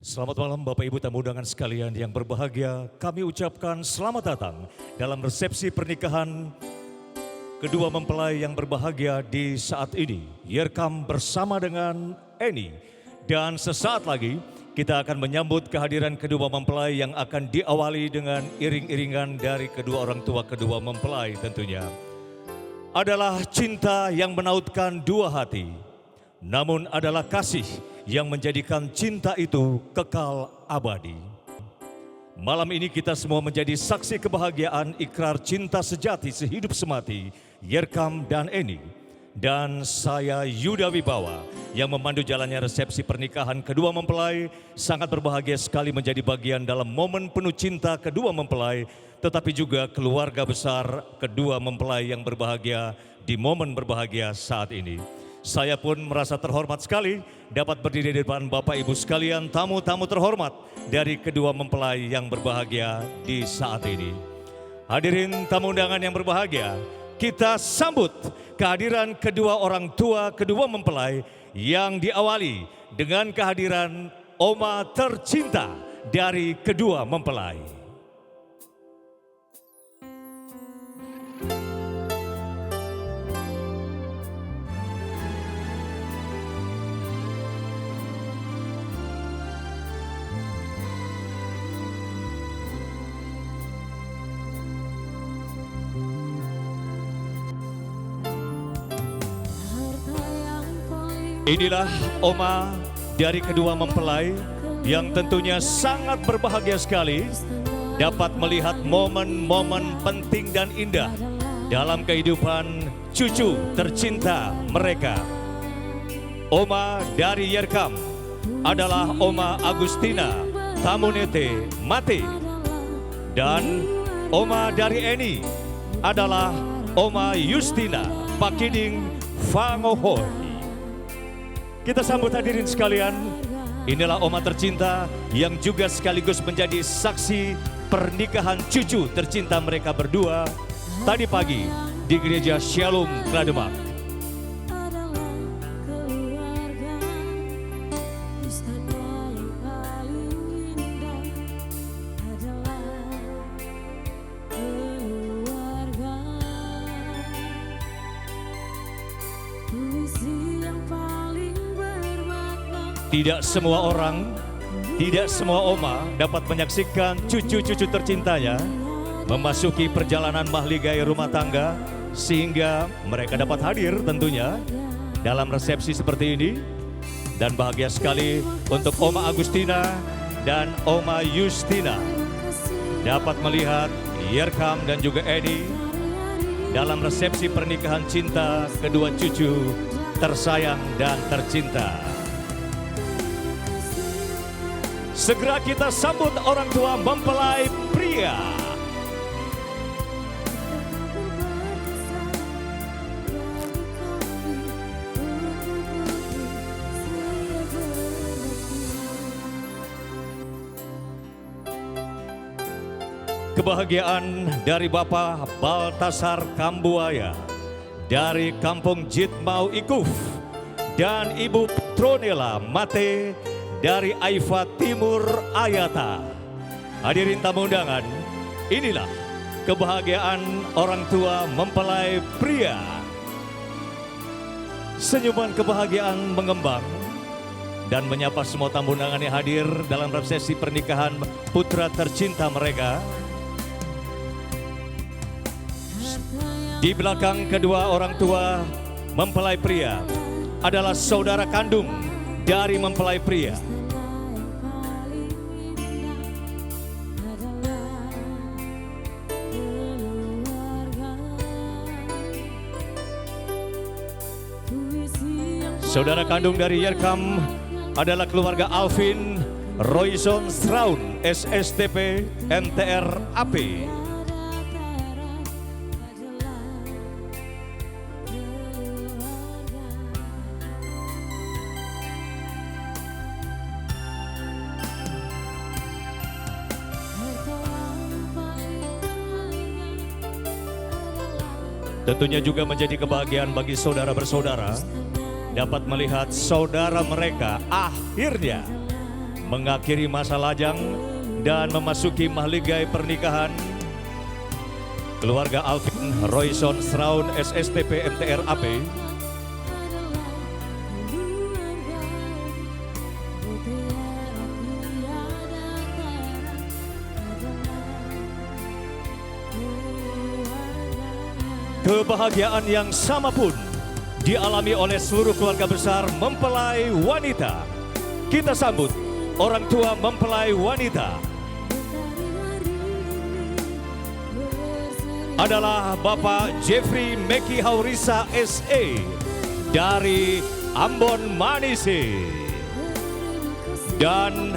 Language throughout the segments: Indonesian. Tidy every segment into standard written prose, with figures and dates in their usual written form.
Selamat malam Bapak Ibu tamu undangan sekalian yang berbahagia. Kami ucapkan selamat datang dalam resepsi pernikahan kedua mempelai yang berbahagia di saat ini. Yerkam bersama dengan Eni. Dan sesaat lagi kita akan menyambut kehadiran kedua mempelai yang akan diawali dengan iring-iringan dari kedua orang tua kedua mempelai tentunya. Adalah cinta yang menautkan dua hati, namun adalah kasih yang menjadikan cinta itu kekal abadi. Malam ini kita semua menjadi saksi kebahagiaan ikrar cinta sejati sehidup semati Yerkam dan Eni. Dan saya Yuda Wibawa yang memandu jalannya resepsi pernikahan kedua mempelai, sangat berbahagia sekali menjadi bagian dalam momen penuh cinta kedua mempelai, tetapi juga keluarga besar kedua mempelai yang berbahagia di momen berbahagia saat ini. Saya pun merasa terhormat sekali dapat berdiri di depan Bapak Ibu sekalian, tamu-tamu terhormat dari kedua mempelai yang berbahagia di saat ini. Hadirin tamu undangan yang berbahagia, kita sambut kehadiran kedua orang tua kedua mempelai yang diawali dengan kehadiran oma tercinta dari kedua mempelai. Inilah oma dari kedua mempelai yang tentunya sangat berbahagia sekali dapat melihat momen-momen penting dan indah dalam kehidupan cucu tercinta mereka. Oma dari Yerkam adalah Oma Agustina Tamunete Mate, dan oma dari Eni adalah Oma Justina Pakiding Fangohoi. Kita sambut hadirin sekalian, inilah oma tercinta yang juga sekaligus menjadi saksi pernikahan cucu tercinta mereka berdua tadi pagi di Gereja Shalom Klademak. Tidak semua orang, tidak semua oma dapat menyaksikan cucu-cucu tercintanya memasuki perjalanan mahligai rumah tangga sehingga mereka dapat hadir tentunya dalam resepsi seperti ini. Dan bahagia sekali untuk Oma Agustina dan Oma Justina dapat melihat Yerkam dan juga Eni dalam resepsi pernikahan cinta kedua cucu tersayang dan tercinta. Segera kita sambut orang tua mempelai pria. Kebahagiaan dari Bapak Baltasar Kambuaya dari Kampung Jitmau Ikuf dan Ibu Petronella Mate dari Aifa Timur Ayata. Hadirin tamu undangan, inilah kebahagiaan orang tua mempelai pria. Senyuman kebahagiaan mengembang dan menyapa semua tamu undangan yang hadir dalam resepsi pernikahan putra tercinta mereka. Di belakang kedua orang tua mempelai pria adalah saudara kandung dari mempelai pria. Saudara kandung dari Yerkam adalah keluarga Alvin Royson Straun SSTP MTR AP. Tentunya juga menjadi kebahagiaan bagi saudara bersaudara dapat melihat saudara mereka akhirnya mengakhiri masa lajang dan memasuki mahligai pernikahan keluarga Alvin Royson Sraun SSTP MTR AP kebahagiaan yang sama pun dialami oleh seluruh keluarga besar mempelai wanita. Kita sambut orang tua mempelai wanita adalah Bapak Jeffrey Meki Haurisa SE dari Ambon Manisi dan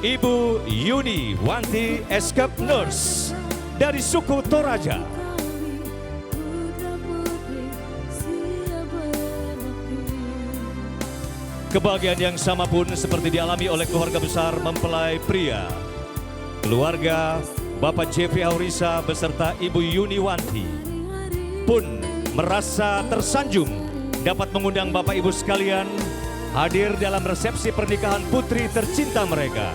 Ibu Yuni Wanti Escape Nurse dari suku Toraja. Kebahagiaan yang sama pun seperti dialami oleh keluarga besar mempelai pria. Keluarga Bapak Jeffrey Haurisa beserta Ibu Yuni Wanti pun merasa tersanjung dapat mengundang Bapak Ibu sekalian hadir dalam resepsi pernikahan putri tercinta mereka.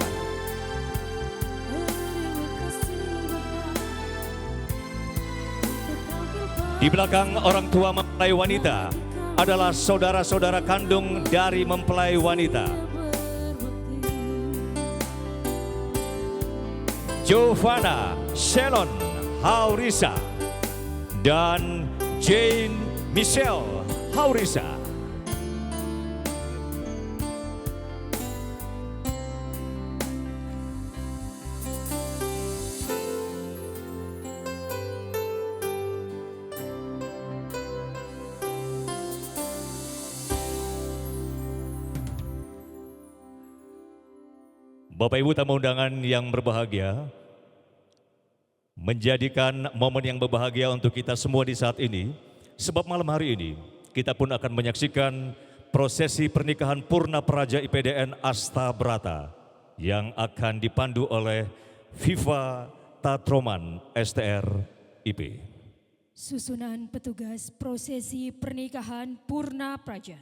Di belakang orang tua mempelai wanita adalah saudara-saudara kandung dari mempelai wanita. Giovanna Shalon Haurisa dan Jane Michelle Haurisa. Bapak Ibu tamu undangan yang berbahagia, menjadikan momen yang berbahagia untuk kita semua di saat ini, sebab malam hari ini kita pun akan menyaksikan prosesi pernikahan Purna Praja IPDN Asta Brata yang akan dipandu oleh Viva Tatroman STR IP. Susunan petugas prosesi pernikahan Purna Praja.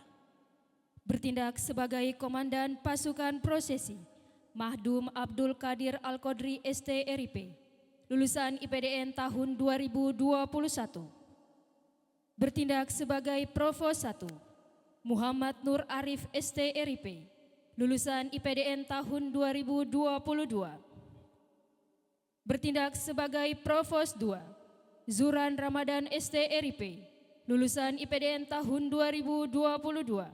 Bertindak sebagai Komandan Pasukan Prosesi Mahdum Abdul Qadir Al-Qodri STRIP, lulusan IPDN tahun 2021. Bertindak sebagai Provos 1, Muhammad Nur Arif STRIP, lulusan IPDN tahun 2022. Bertindak sebagai Provos 2, Zuran Ramadan STRIP, lulusan IPDN tahun 2022.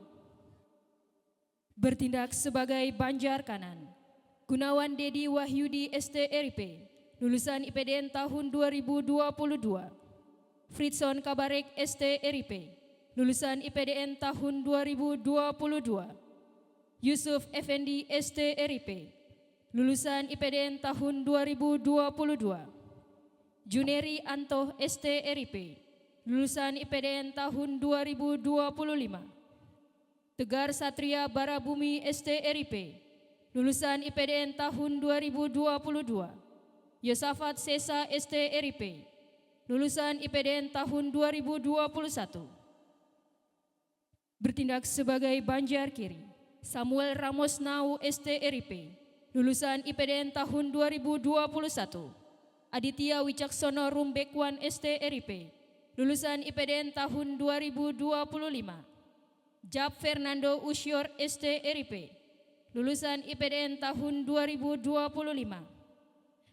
Bertindak sebagai Banjar Kanan, Gunawan Dedi Wahyudi STRIP, lulusan IPDN tahun 2022. Fritson Kabarek STRIP, lulusan IPDN tahun 2022. Yusuf Effendi STRIP, lulusan IPDN tahun 2022. Juneri Antoh STRIP, lulusan IPDN tahun 2025. Tegar Satria Barabumi STRIP, lulusan IPDN tahun 2022. Yosafat Sesa STRIP, lulusan IPDN tahun 2021. Bertindak sebagai Banjar Kiri, Samuel Ramos Nau STRIP, lulusan IPDN tahun 2021. Aditya Wicaksono Rumbekwan STRIP, lulusan IPDN tahun 2025. Jab Fernando Usyor STRIP, lulusan IPDN tahun 2025.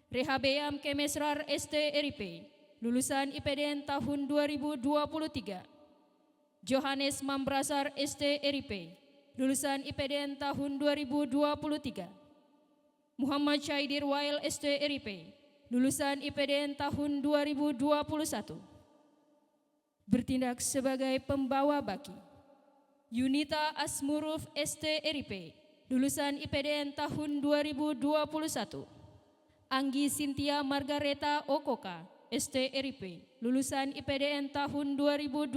Rehabeam Kemesrar STRIP, lulusan IPDN tahun 2023. Johannes Mambrasar STRIP, lulusan IPDN tahun 2023. Muhammad Syaidir Wail STRIP, lulusan IPDN tahun 2021. Bertindak sebagai pembawa baki, Yunita Asmuruf STRIP, lulusan IPDN tahun 2021. Anggi Cynthia Margareta Okoka STRIP, lulusan IPDN tahun 2025.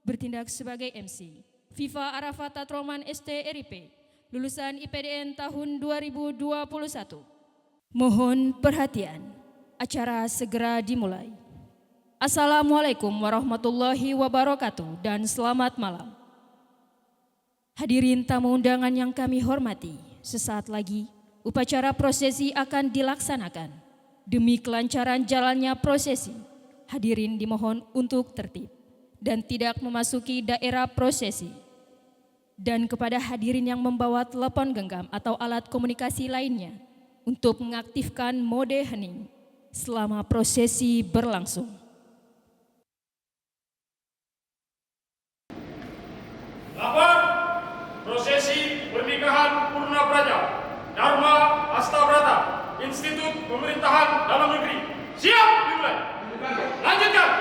Bertindak sebagai MC, Viva Arafat Tatroman STRIP, lulusan IPDN tahun 2021. Mohon perhatian, acara segera dimulai. Assalamualaikum warahmatullahi wabarakatuh dan selamat malam. Hadirin tamu undangan yang kami hormati, Sesaat lagi, upacara prosesi akan dilaksanakan. Demi kelancaran jalannya prosesi, hadirin dimohon untuk tertib dan tidak memasuki daerah prosesi. Dan kepada hadirin yang membawa telepon genggam atau alat komunikasi lainnya untuk mengaktifkan mode hening selama prosesi berlangsung. Lapor prosesi pernikahan Purna Praja Dharma Astabrata Institut Pemerintahan Dalam Negeri. Siap dimulai. Lanjutkan.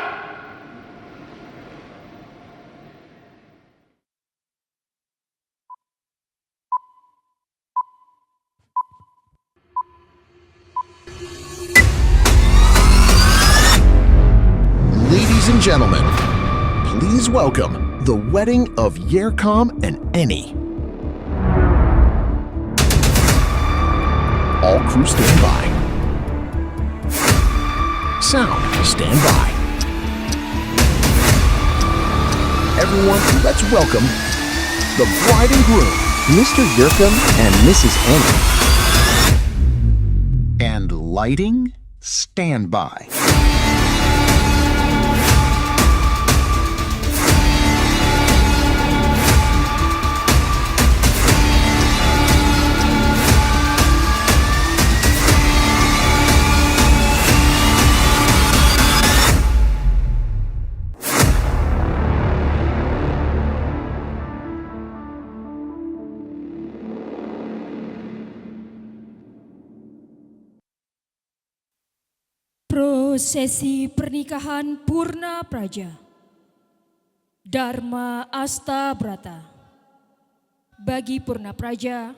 Ladies and gentlemen, please welcome the wedding of Yerkam and Eni. All crew stand by. Sound, stand by. Everyone, let's welcome the bride and groom, Mr. Yerkam and Mrs. Eni. And lighting, stand by. Prosesi pernikahan Purna Praja Dharma Astabrata. Bagi Purna Praja,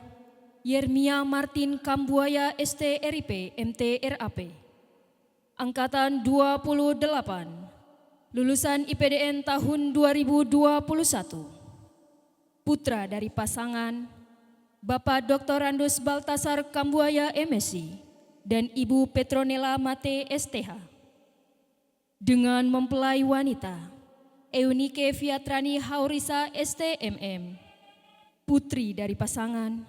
Yermia Martin Kambuaya STRIP MTRAP Angkatan 28, lulusan IPDN tahun 2021. Putra dari pasangan Bapak Dr. Randus Baltasar Kambuaya MSc dan Ibu Petronella Mate STH. Dengan mempelai wanita Eunike Fiatrani Haurisa STMM, putri dari pasangan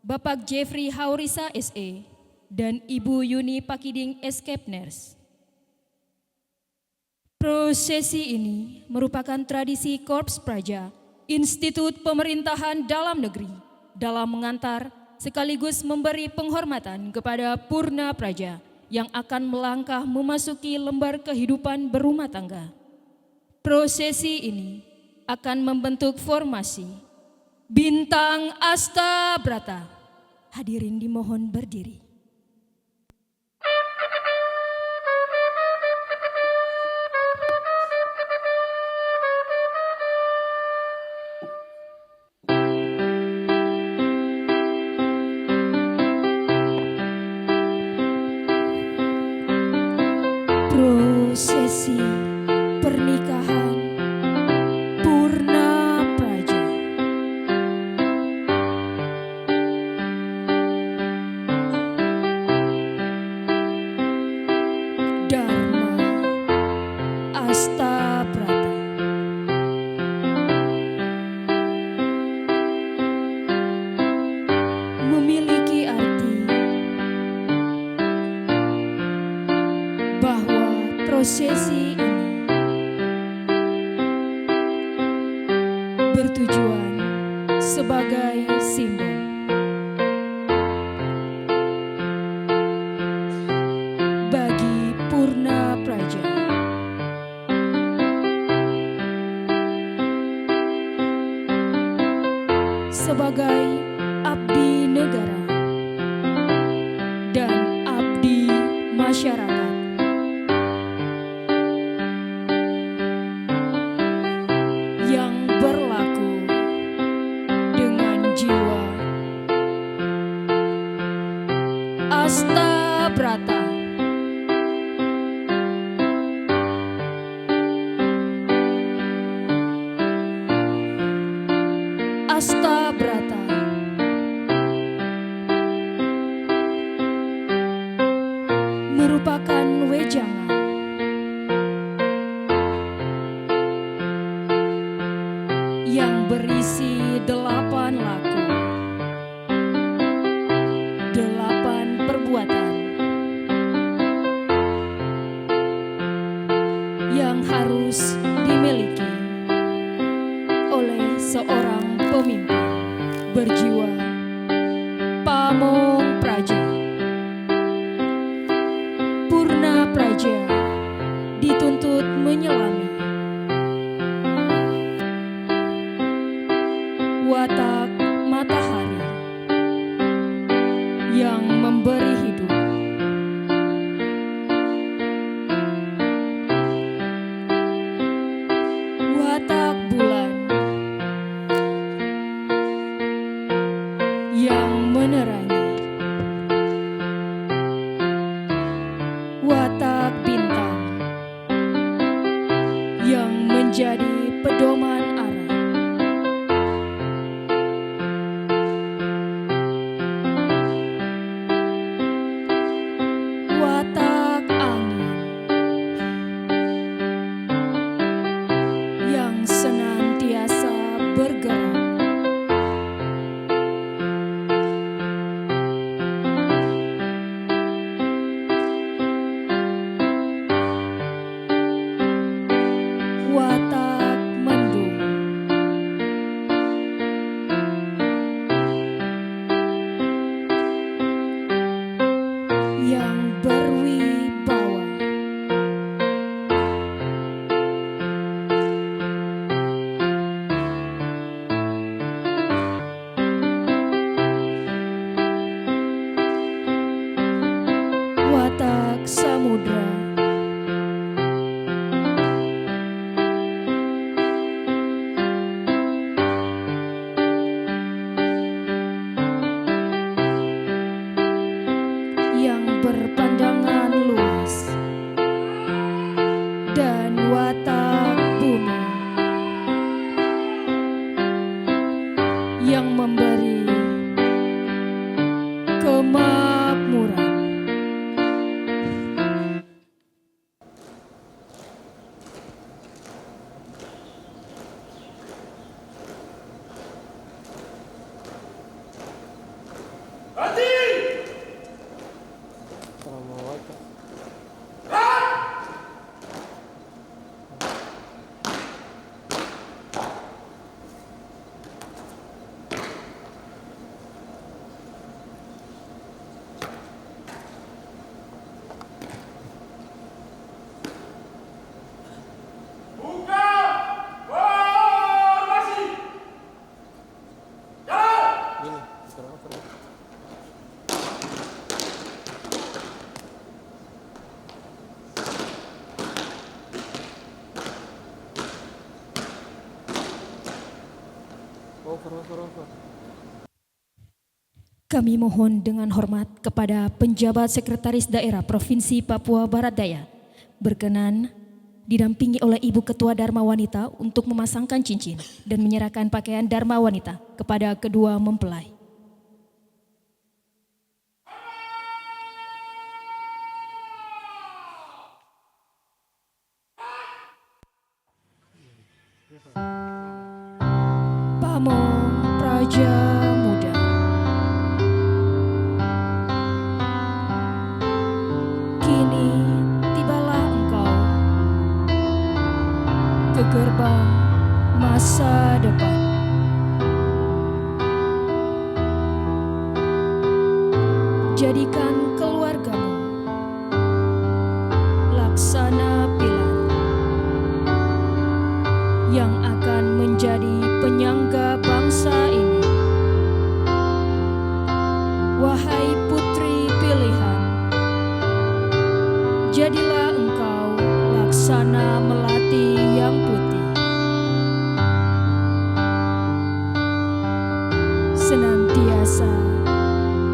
Bapak Jeffrey Haurisa SE dan Ibu Yuni Pakiding Eskepners. Prosesi ini merupakan tradisi Korps Praja Institut Pemerintahan Dalam Negeri dalam mengantar sekaligus memberi penghormatan kepada Purna Praja yang akan melangkah memasuki lembar kehidupan berumah tangga. Prosesi ini akan membentuk formasi Bintang Astabrata. Hadirin dimohon berdiri. Prosesi pernikahan Purna Praja. Dharma Astabrata. Memiliki arti bahwa prosesi ini bertujuan sebagai simbol bagi Purna Praja sebagai abdi negara dan abdi masyarakat. Yang berlaku dengan jiwa Astabrata. Astabrata merupakan wejangan yang berisi 8 laku berjiwa pamong praja. Purna praja dituntut menyelami watak matahari yang memberi hidup. Watak bulan yang menerangi. Watak bintang yang menjadi pedoman arah. Watak angin yang senantiasa bergerak. Watak mendung yang berwibawa. Watak samudra yang berpandangan luas, dan watak bumi yang memberi kemakmuran. Hati! Buka formasi. Jalan! Kami mohon dengan hormat kepada penjabat Sekretaris Daerah Provinsi Papua Barat Daya berkenan didampingi oleh Ibu Ketua Dharma Wanita untuk memasangkan cincin dan menyerahkan pakaian Dharma Wanita kepada kedua mempelai. Pamong Praja Muda. Kini tibalah engkau ke gerbang masa depan. Jadikan keluargamu laksana pilar yang akan menjadi penyangga bangsa ini. Wahai putri pilihan, jadilah engkau laksana melati yang putih. Senantiasa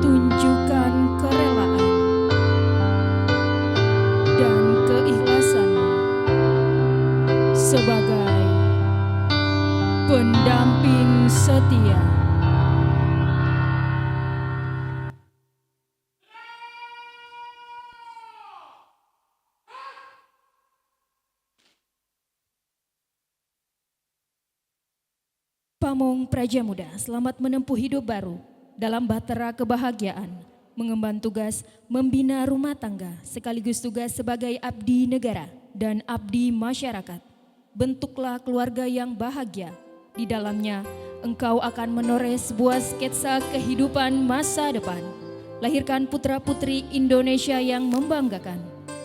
tunjukkan kerelaan dan keikhlasanmu sebagai pendamping setia. Pamong Praja Muda, selamat menempuh hidup baru dalam bahtera kebahagiaan, mengemban tugas membina rumah tangga sekaligus tugas sebagai abdi negara dan abdi masyarakat. Bentuklah keluarga yang bahagia, Di dalamnya, engkau akan menoreh sebuah sketsa kehidupan masa depan. Lahirkan putra-putri Indonesia yang membanggakan.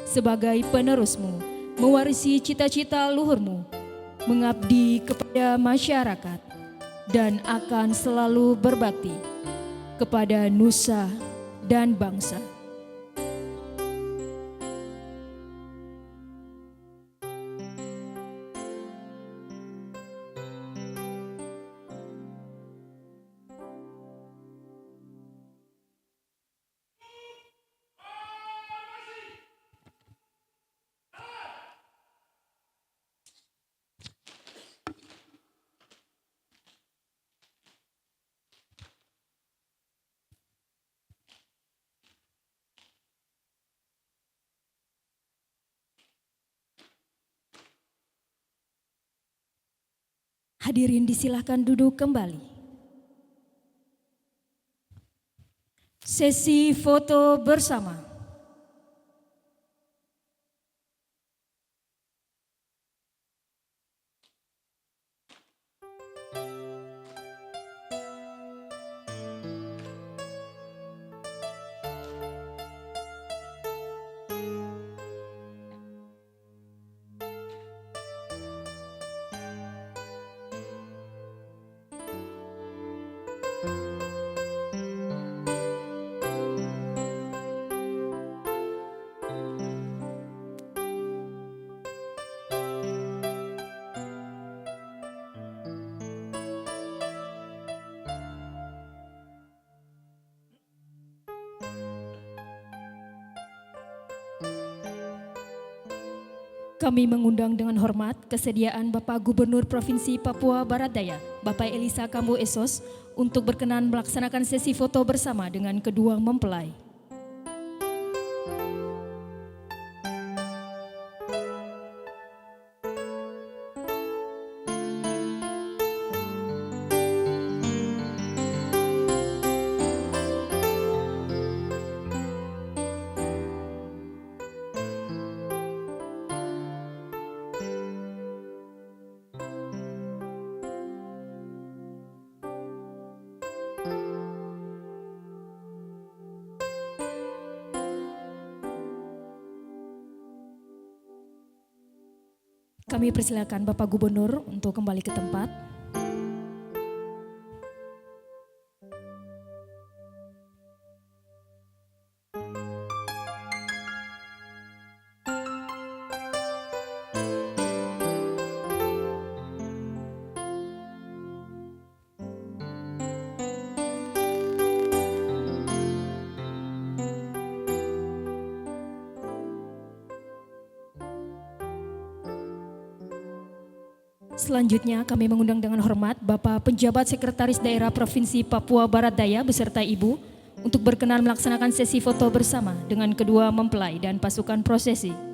Sebagai penerusmu, mewarisi cita-cita luhurmu, mengabdi kepada masyarakat, dan akan selalu berbakti kepada nusa dan bangsa. Hadirin disilahkan duduk kembali. Sesi foto bersama. Kami mengundang dengan hormat kesediaan Bapak Gubernur Provinsi Papua Barat Daya, Bapak Elisa Kambo Esos, untuk berkenan melaksanakan sesi foto bersama dengan kedua mempelai. Kami persilakan Bapak Gubernur untuk kembali ke tempat. Selanjutnya kami mengundang dengan hormat Bapak Penjabat Sekretaris Daerah Provinsi Papua Barat Daya beserta Ibu untuk berkenan melaksanakan sesi foto bersama dengan kedua mempelai dan pasukan prosesi.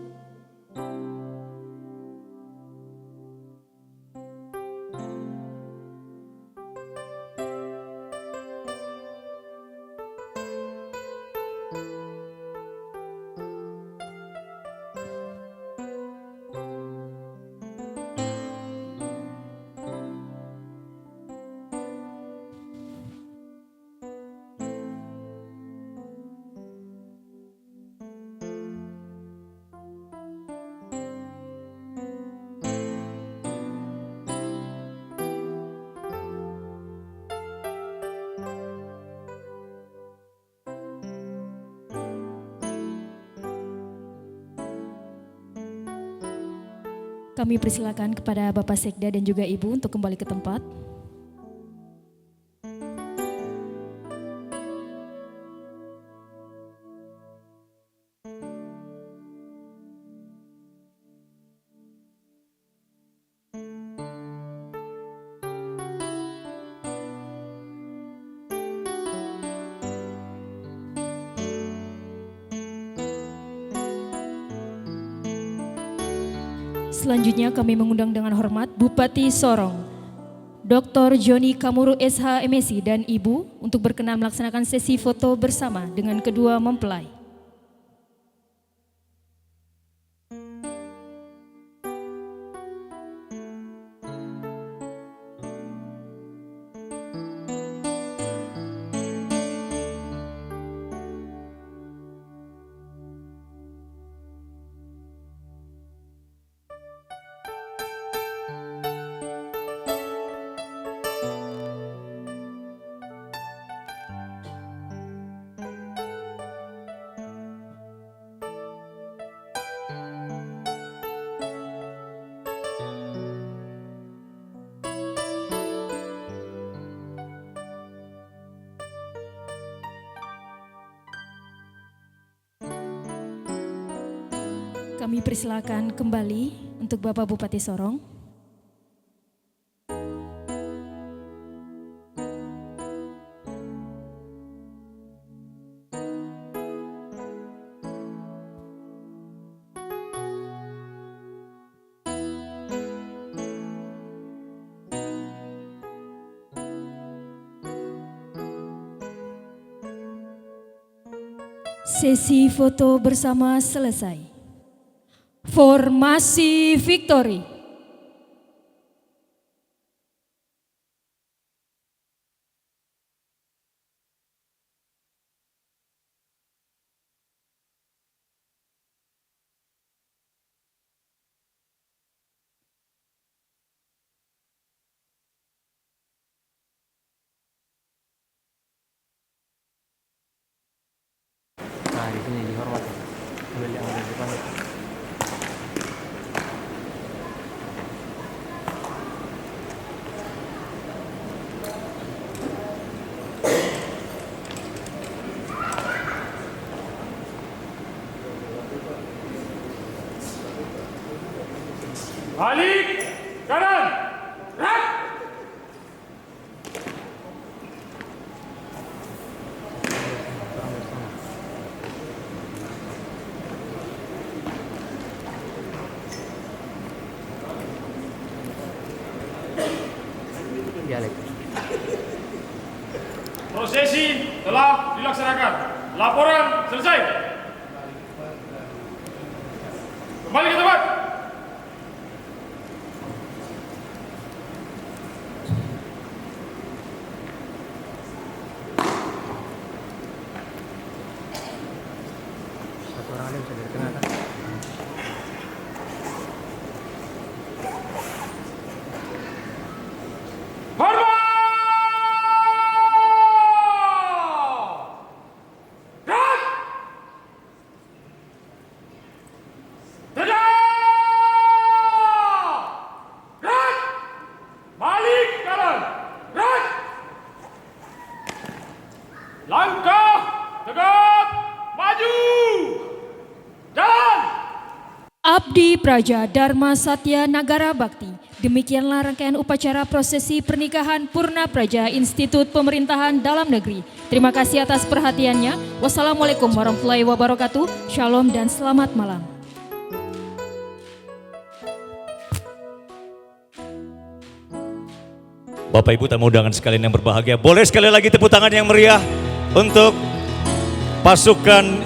Kami persilakan kepada Bapak Sekda dan juga Ibu untuk kembali ke tempat. Selanjutnya kami mengundang dengan hormat Bupati Sorong, Dr. Joni Kamuru SH MSI dan Ibu untuk berkenan melaksanakan sesi foto bersama dengan kedua mempelai. Kami persilakan kembali untuk Bapak Bupati Sorong. Sesi foto bersama selesai. Formasi Victory. Nah, di sini dihormat. Ambil yang ada di depan. Balik kanan, gerak. Dialek. Prosesi telah dilaksanakan. Laporan selesai. Kembali ke tempat. Satu orang aja bisa dari tengah kan? Langkah tegap maju. Jalan. Abdi Praja Dharma Satya Nagara Bakti. Demikianlah rangkaian upacara prosesi pernikahan Purna Praja Institut Pemerintahan Dalam Negeri. Terima kasih atas perhatiannya. Wassalamualaikum warahmatullahi wabarakatuh. Shalom dan selamat malam. Bapak Ibu tamu undangan sekalian yang berbahagia, boleh sekali lagi tepuk tangan yang meriah untuk pasukan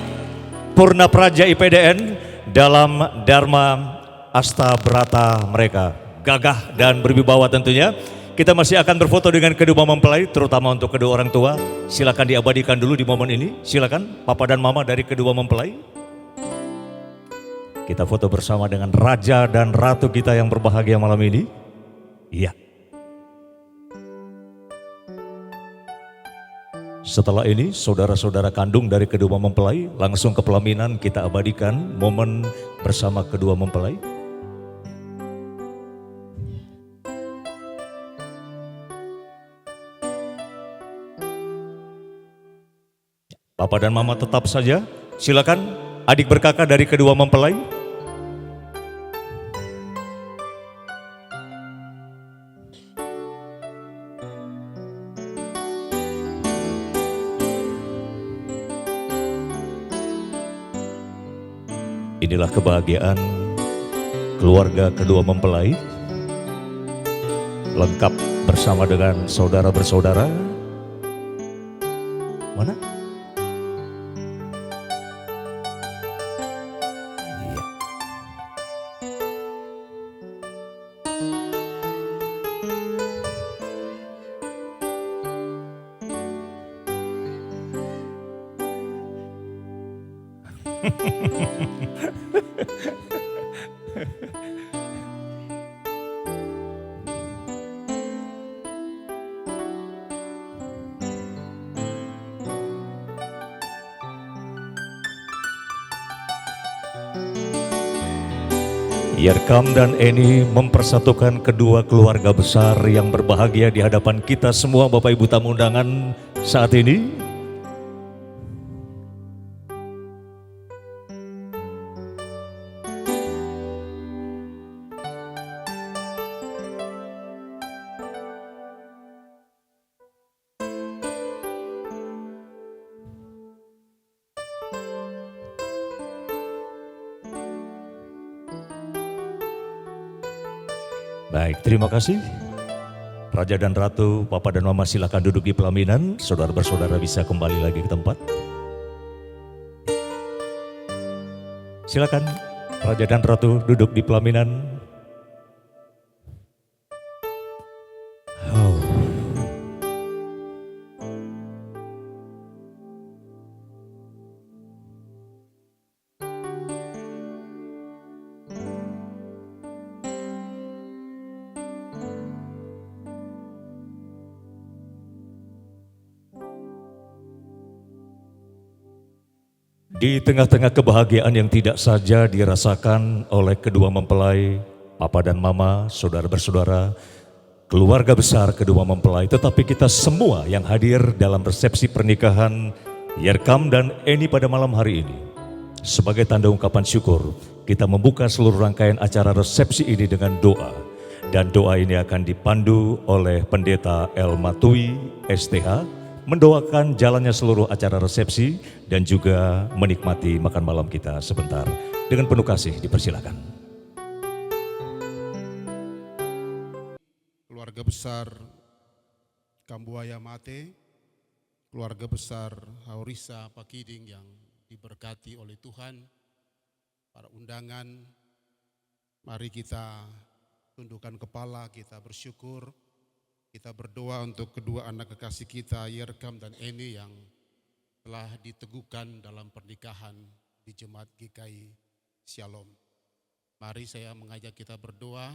Purna Praja IPDN dalam Dharma Astabrata mereka. Gagah dan berwibawa tentunya. Kita masih akan berfoto dengan kedua mempelai, terutama untuk kedua orang tua. Silakan diabadikan dulu di momen ini. Silakan Papa dan Mama dari kedua mempelai. Kita foto bersama dengan Raja dan Ratu kita yang berbahagia malam ini. Iya. Setelah ini saudara-saudara kandung dari kedua mempelai langsung ke pelaminan, kita abadikan momen bersama kedua mempelai. Papa dan Mama tetap saja, silakan adik berkakak dari kedua mempelai. Inilah kebahagiaan keluarga kedua mempelai, lengkap bersama dengan saudara bersaudara. Mana? Iya. Yerkam dan Eni mempersatukan kedua keluarga besar yang berbahagia di hadapan kita semua Bapak Ibu tamu undangan saat ini. Baik, terima kasih. Raja dan Ratu, Papa dan Mama silakan duduk di pelaminan. Saudara bersaudara bisa kembali lagi ke tempat. Silakan Raja dan Ratu duduk di pelaminan. Oh. Di tengah-tengah kebahagiaan yang tidak saja dirasakan oleh kedua mempelai, Papa dan Mama, saudara bersaudara, keluarga besar kedua mempelai, tetapi kita semua yang hadir dalam resepsi pernikahan Yerkam dan Eni pada malam hari ini. Sebagai tanda ungkapan syukur, kita membuka seluruh rangkaian acara resepsi ini dengan doa. Dan doa ini akan dipandu oleh Pendeta El Matui, STH, mendoakan jalannya seluruh acara resepsi dan juga menikmati makan malam kita sebentar. Dengan penuh kasih dipersilakan. Keluarga besar Kambuaya Mate, keluarga besar Haurisa Pakiding yang diberkati oleh Tuhan, para undangan, mari kita tundukkan kepala, kita bersyukur. Kita berdoa untuk kedua anak kekasih kita, Yerkam dan Eni, yang telah diteguhkan dalam pernikahan di Jemaat GKI Shalom. Mari saya mengajak kita berdoa.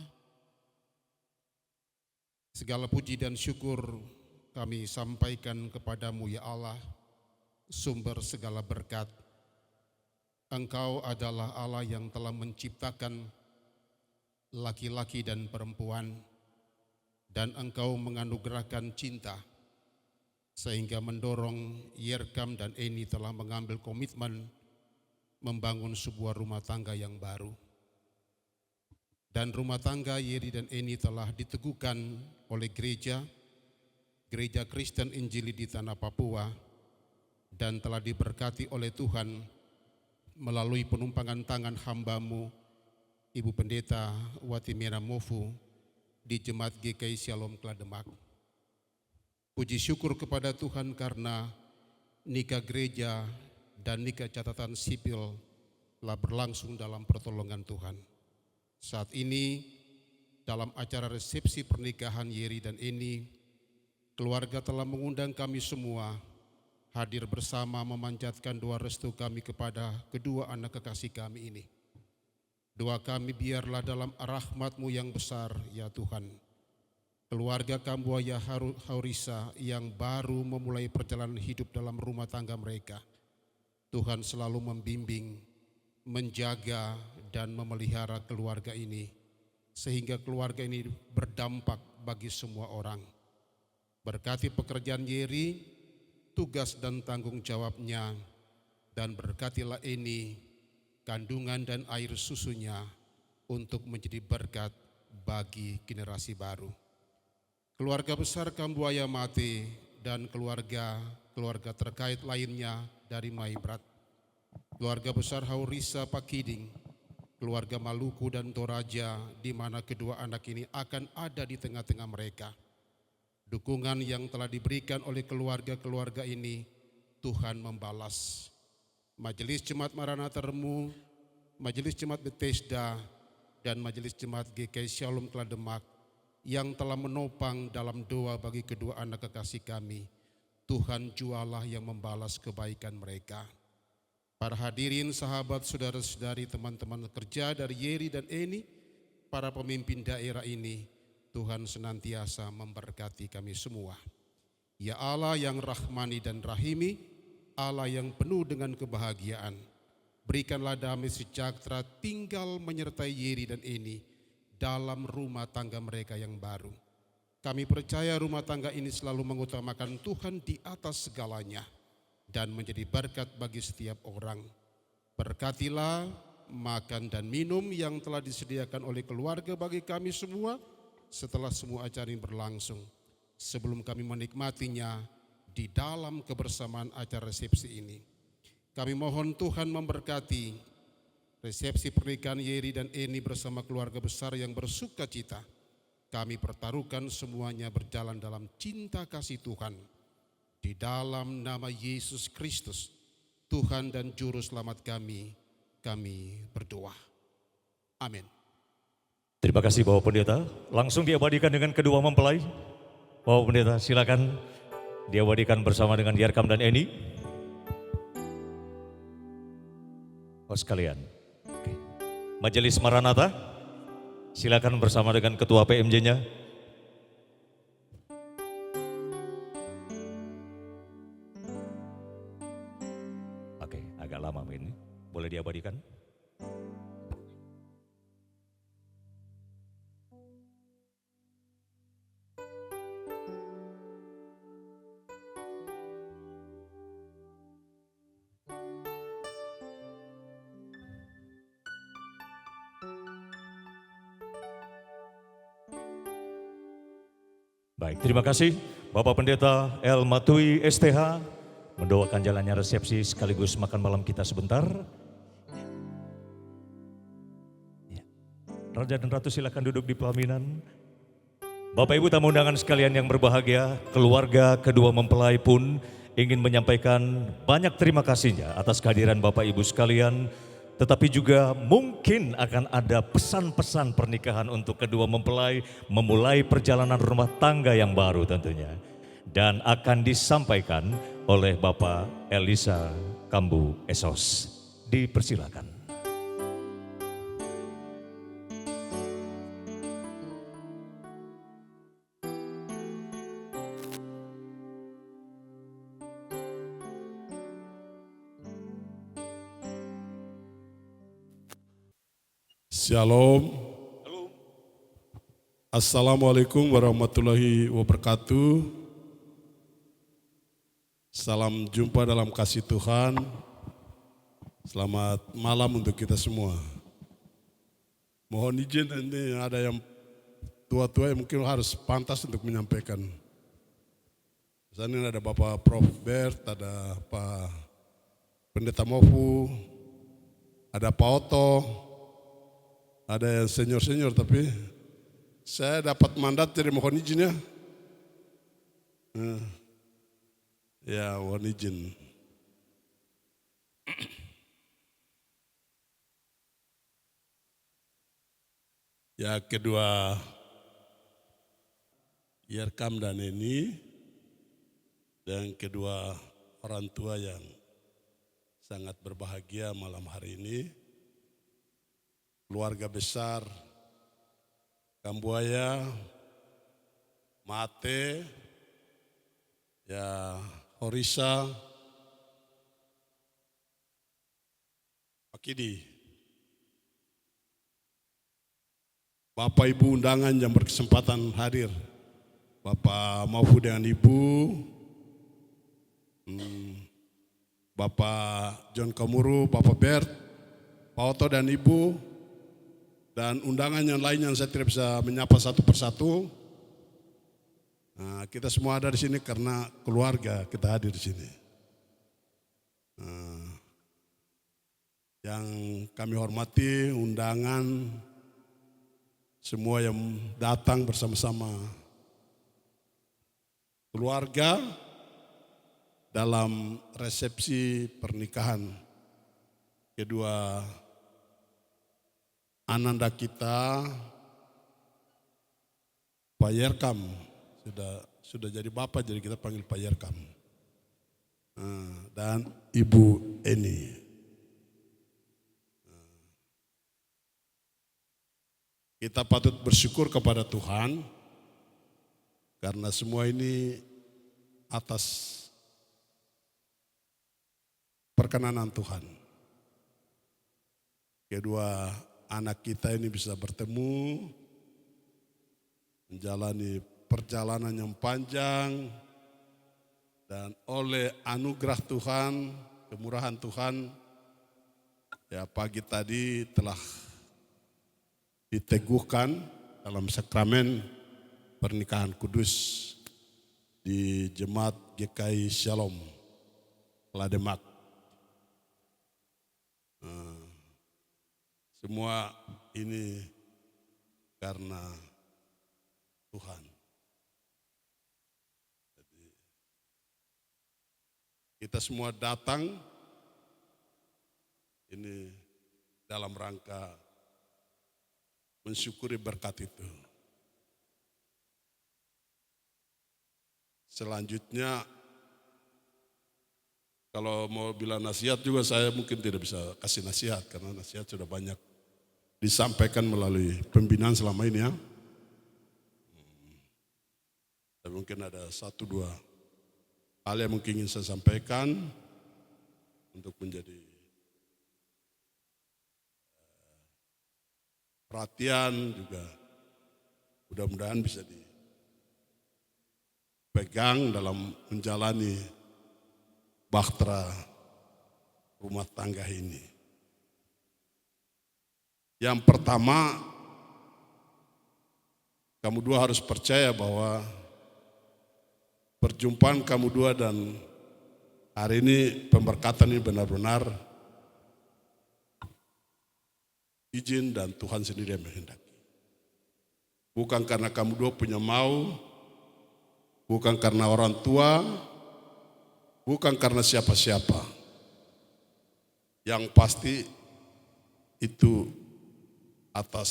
Segala puji dan syukur kami sampaikan kepadamu ya Allah, sumber segala berkat. Engkau adalah Allah yang telah menciptakan laki-laki dan perempuan, dan Engkau menganugerahkan cinta sehingga mendorong Yerkam dan Eni telah mengambil komitmen membangun sebuah rumah tangga yang baru. Dan rumah tangga Yeri dan Eni telah diteguhkan oleh gereja Kristen Injili di tanah Papua, dan telah diberkati oleh Tuhan melalui penumpangan tangan hamba-Mu Ibu Pendeta Watimera Mofu di Jemaat GKI Shalom Klademak. Puji syukur kepada Tuhan karena nikah gereja dan nikah catatan sipil telah berlangsung dalam pertolongan Tuhan. Saat ini dalam acara resepsi pernikahan Yeri dan Eni, keluarga telah mengundang kami semua hadir bersama memanjatkan doa restu kami kepada kedua anak kekasih kami ini. Doa kami biarlah dalam rahmat-Mu yang besar, ya Tuhan. Keluarga Kambuaya Haurisa yang baru memulai perjalanan hidup dalam rumah tangga mereka, Tuhan selalu membimbing, menjaga, dan memelihara keluarga ini, sehingga keluarga ini berdampak bagi semua orang. Berkati pekerjaan Yeri, tugas dan tanggung jawabnya, dan berkatilah Eni, kandungan dan air susunya untuk menjadi berkat bagi generasi baru. Keluarga besar Kambuaya Mate dan keluarga terkait lainnya dari Maibrat, keluarga besar Haurisa Pakiding, keluarga Maluku dan Toraja, di mana kedua anak ini akan ada di tengah-tengah mereka. Dukungan yang telah diberikan oleh keluarga-keluarga ini, Tuhan membalas. Majelis Jemaat Maranatha Remu, Majelis Jemaat Bethesda, dan Majelis Jemaat GKI Shalom Klademak yang telah menopang dalam doa bagi kedua anak kekasih kami, Tuhan jualah yang membalas kebaikan mereka. Para hadirin, sahabat, saudara-saudari, teman-teman kerja dari Yeri dan Eni, para pemimpin daerah ini, Tuhan senantiasa memberkati kami semua. Ya Allah yang rahmani dan rahimi, Allah yang penuh dengan kebahagiaan, berikanlah damai sejahtera tinggal menyertai Yeri dan Eni dalam rumah tangga mereka yang baru. Kami percaya rumah tangga ini selalu mengutamakan Tuhan di atas segalanya dan menjadi berkat bagi setiap orang. Berkatilah makan dan minum yang telah disediakan oleh keluarga bagi kami semua setelah semua acara ini berlangsung, sebelum kami menikmatinya di dalam kebersamaan acara resepsi ini. Kami mohon Tuhan memberkati resepsi pernikahan Yeri dan Eni bersama keluarga besar yang bersuka cita, kami pertaruhkan semuanya berjalan dalam cinta kasih Tuhan. Di dalam nama Yesus Kristus, Tuhan dan Juru Selamat kami berdoa. Amin. Terima kasih Bapak Pendeta. Langsung diabadikan dengan kedua mempelai. Bapak Pendeta silakan diabadikan bersama dengan Yerkam dan Eni. Sekalian. Oke. Majelis Maranatha, silakan bersama dengan Ketua PMJ-nya. Oke, agak lama ini. Boleh diabadikan? Baik, terima kasih Bapak Pendeta El Matui STH mendoakan jalannya resepsi sekaligus makan malam kita sebentar. Ya. Raja dan Ratu silakan duduk di pelaminan. Bapak Ibu tamu undangan sekalian yang berbahagia, keluarga kedua mempelai pun ingin menyampaikan banyak terima kasihnya atas kehadiran Bapak Ibu sekalian. Tetapi juga mungkin akan ada pesan-pesan pernikahan untuk kedua mempelai memulai perjalanan rumah tangga yang baru tentunya. Dan akan disampaikan oleh Bapak Elisa Kambu Esos. Dipersilakan. Shalom. Assalamualaikum warahmatullahi wabarakatuh. Salam jumpa dalam kasih Tuhan. Selamat malam untuk kita semua. Mohon izin ini ada yang tua-tua yang mungkin harus pantas untuk menyampaikan. Misalnya ada Bapak Prof. Bert, ada Pak Pendeta Mofu, ada Pak Otto, ada yang senior-senior, tapi saya dapat mandat jadi mohon izin ya. Ya, mohon izin. Ya, kedua Yerkam dan Eni, dan kedua orang tua yang sangat berbahagia malam hari ini. Keluarga besar Kambuaya, Mate, ya Horisa, Pakidi, Bapak Ibu undangan yang berkesempatan hadir, Bapak Maufu dengan Ibu, Bapak John Kamuru, Bapak Bert, Pak Otto dan Ibu, dan undangan yang lain yang saya tidak bisa menyapa satu persatu. Nah, kita semua ada di sini karena keluarga kita hadir di sini. Yang kami hormati undangan semua yang datang bersama-sama keluarga dalam resepsi pernikahan kedua ananda kita, Pak Yerkam, sudah jadi Bapak, jadi kita panggil Pak Yerkam. Dan Ibu Eni. Kita patut bersyukur kepada Tuhan, karena semua ini atas perkenanan Tuhan. Kedua anak kita ini bisa bertemu, menjalani perjalanan yang panjang, dan oleh anugerah Tuhan, kemurahan Tuhan, ya pagi tadi telah diteguhkan dalam sakramen pernikahan kudus di Jemaat GKI Shalom, Lademak. Semua ini karena Tuhan. Jadi, kita semua datang ini dalam rangka mensyukuri berkat itu. Selanjutnya, kalau mau bilang nasihat juga saya mungkin tidak bisa kasih nasihat karena nasihat sudah banyak disampaikan melalui pembinaan selama ini ya. Tapi mungkin ada 1-2 hal yang mungkin ingin saya sampaikan untuk menjadi perhatian juga mudah-mudahan bisa dipegang dalam menjalani bahtera rumah tangga ini. Yang pertama, kamu dua harus percaya bahwa perjumpaan kamu dua dan hari ini pemberkatan ini benar-benar izin dan Tuhan sendiri yang menghendaki. Bukan karena kamu dua punya mau, bukan karena orang tua, bukan karena siapa-siapa. Yang pasti itu atas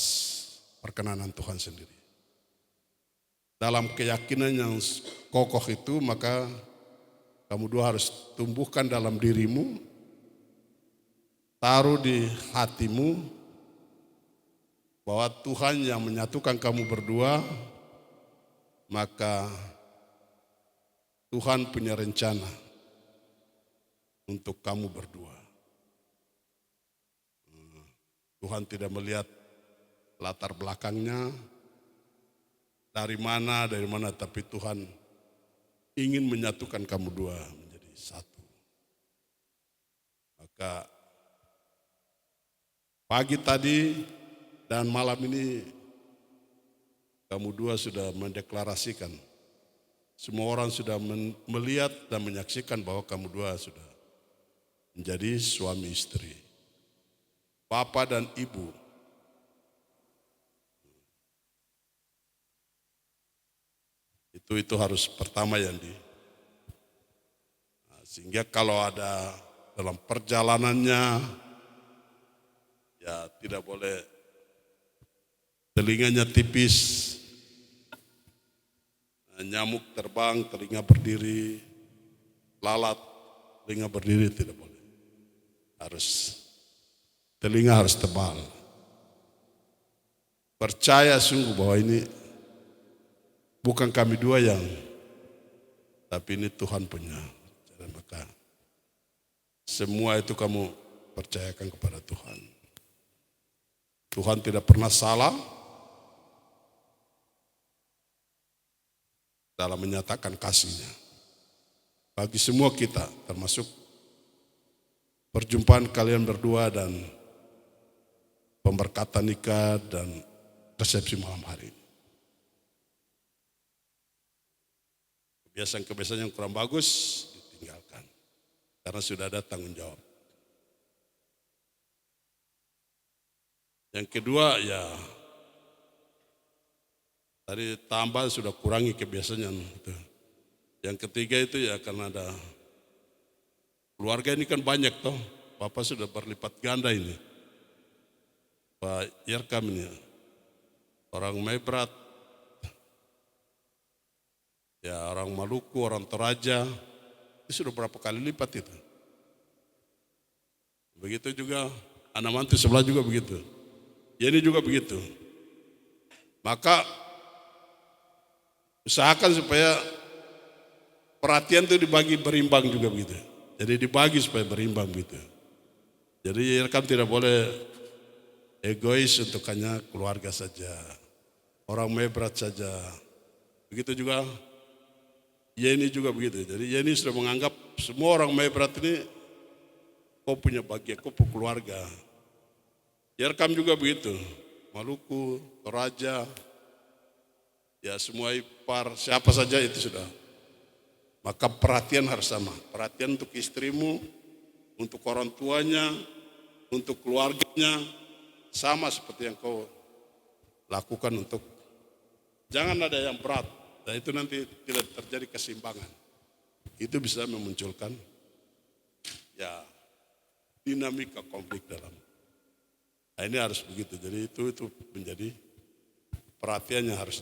perkenanan Tuhan sendiri. Dalam keyakinan yang kokoh itu, maka kamu dua harus tumbuhkan dalam dirimu, taruh di hatimu, bahwa Tuhan yang menyatukan kamu berdua, maka Tuhan punya rencana untuk kamu berdua. Tuhan tidak melihat latar belakangnya, dari mana, tapi Tuhan ingin menyatukan kamu dua menjadi satu. Maka pagi tadi dan malam ini kamu dua sudah mendeklarasikan, semua orang sudah melihat dan menyaksikan bahwa kamu dua sudah menjadi suami istri, Bapak dan Ibu. Itu harus pertama yang sehingga kalau ada dalam perjalanannya ya tidak boleh telinganya tipis, nyamuk terbang, telinga berdiri, lalat, telinga berdiri, tidak boleh. Telinga harus tebal. Percaya sungguh bahwa ini bukan kami dua yang, tapi ini Tuhan punya. Dan maka semua itu kamu percayakan kepada Tuhan. Tuhan tidak pernah salah dalam menyatakan kasih-Nya bagi semua kita, termasuk perjumpaan kalian berdua dan pemberkatan nikah dan resepsi malam hari ini. Kebiasaan-kebiasaan yang kurang bagus ditinggalkan karena sudah ada tanggung jawab. Yang kedua ya tadi tambah sudah kurangi kebiasaan yang itu. Yang ketiga itu ya karena ada keluarga ini kan banyak toh, Bapak sudah berlipat ganda ini. Pak Yerkam ini orang Mebrat, ya orang Maluku, orang Toraja, itu sudah berapa kali lipat itu. Begitu juga anak mantu sebelah juga begitu. Ya ini juga begitu. Maka usahakan supaya perhatian itu dibagi berimbang juga begitu. Jadi dibagi supaya berimbang begitu. Jadi kan tidak boleh egois untuk hanya keluarga saja, orang Mebrat saja. Begitu juga Yeni juga begitu. Jadi Yeni sudah menganggap semua orang Mebrat ini kau punya bagian, kau punya keluarga. Yerkam juga begitu, Maluku, Toraja, ya semua ipar, siapa saja itu sudah. Maka perhatian harus sama, perhatian untuk istrimu, untuk orang tuanya, untuk keluarganya, sama seperti yang kau lakukan untuk Jangan ada yang berat, dan itu nanti tidak terjadi keseimbangan. Itu bisa memunculkan ya dinamika konflik dalam. Nah, ini harus begitu. Jadi itu menjadi perhatian yang harus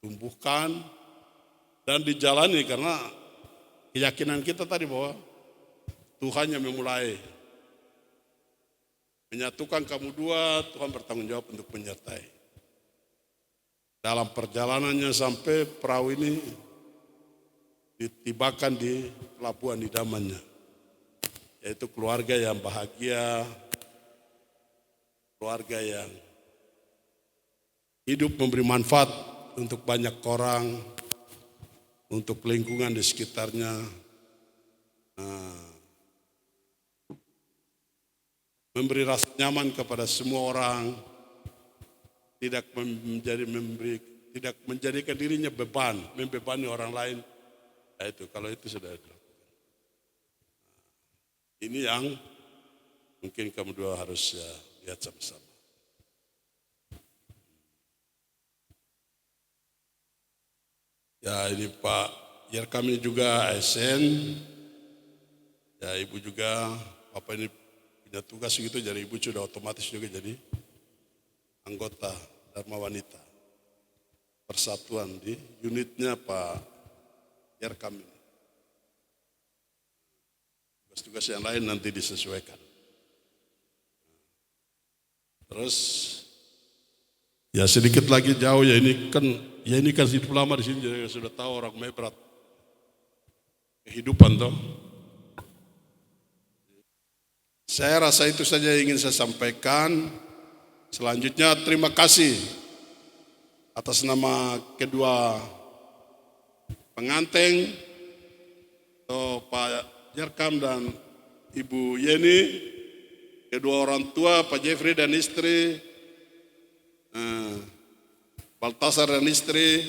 ditumbuhkan dan dijalani, karena keyakinan kita tadi bahwa Tuhan yang memulai menyatukan kamu dua, Tuhan bertanggung jawab untuk menyertai. Dalam perjalanannya sampai perahu ini ditibakan di pelabuhan idamannya, yaitu keluarga yang bahagia, keluarga yang hidup memberi manfaat untuk banyak orang, untuk lingkungan di sekitarnya. Memberi rasa nyaman kepada semua orang, tidak menjadikan dirinya beban, membebani orang lain. Nah, itu kalau itu sudah dilakukan. Ini yang mungkin kamu dua harus lihat sama-sama. Ya, ini Pak Yerkam ini juga ASN. Ya, Ibu juga, Bapak ini punya tugas gitu, jadi Ibu sudah otomatis juga jadi anggota Dharma Wanita Persatuan di unitnya Pak Yerkam ini. Tugas-tugas yang lain nanti disesuaikan. Terus ya sedikit lagi jauh ya, ini kan hidup lama di sini, jadi sudah tahu orang Mebrat kehidupan toh. Saya rasa itu saja yang ingin saya sampaikan. Selanjutnya terima kasih atas nama kedua pengantin, Pak Yerkam dan Ibu Yeni, kedua orang tua Pak Jeffrey dan istri, Baltasar dan istri.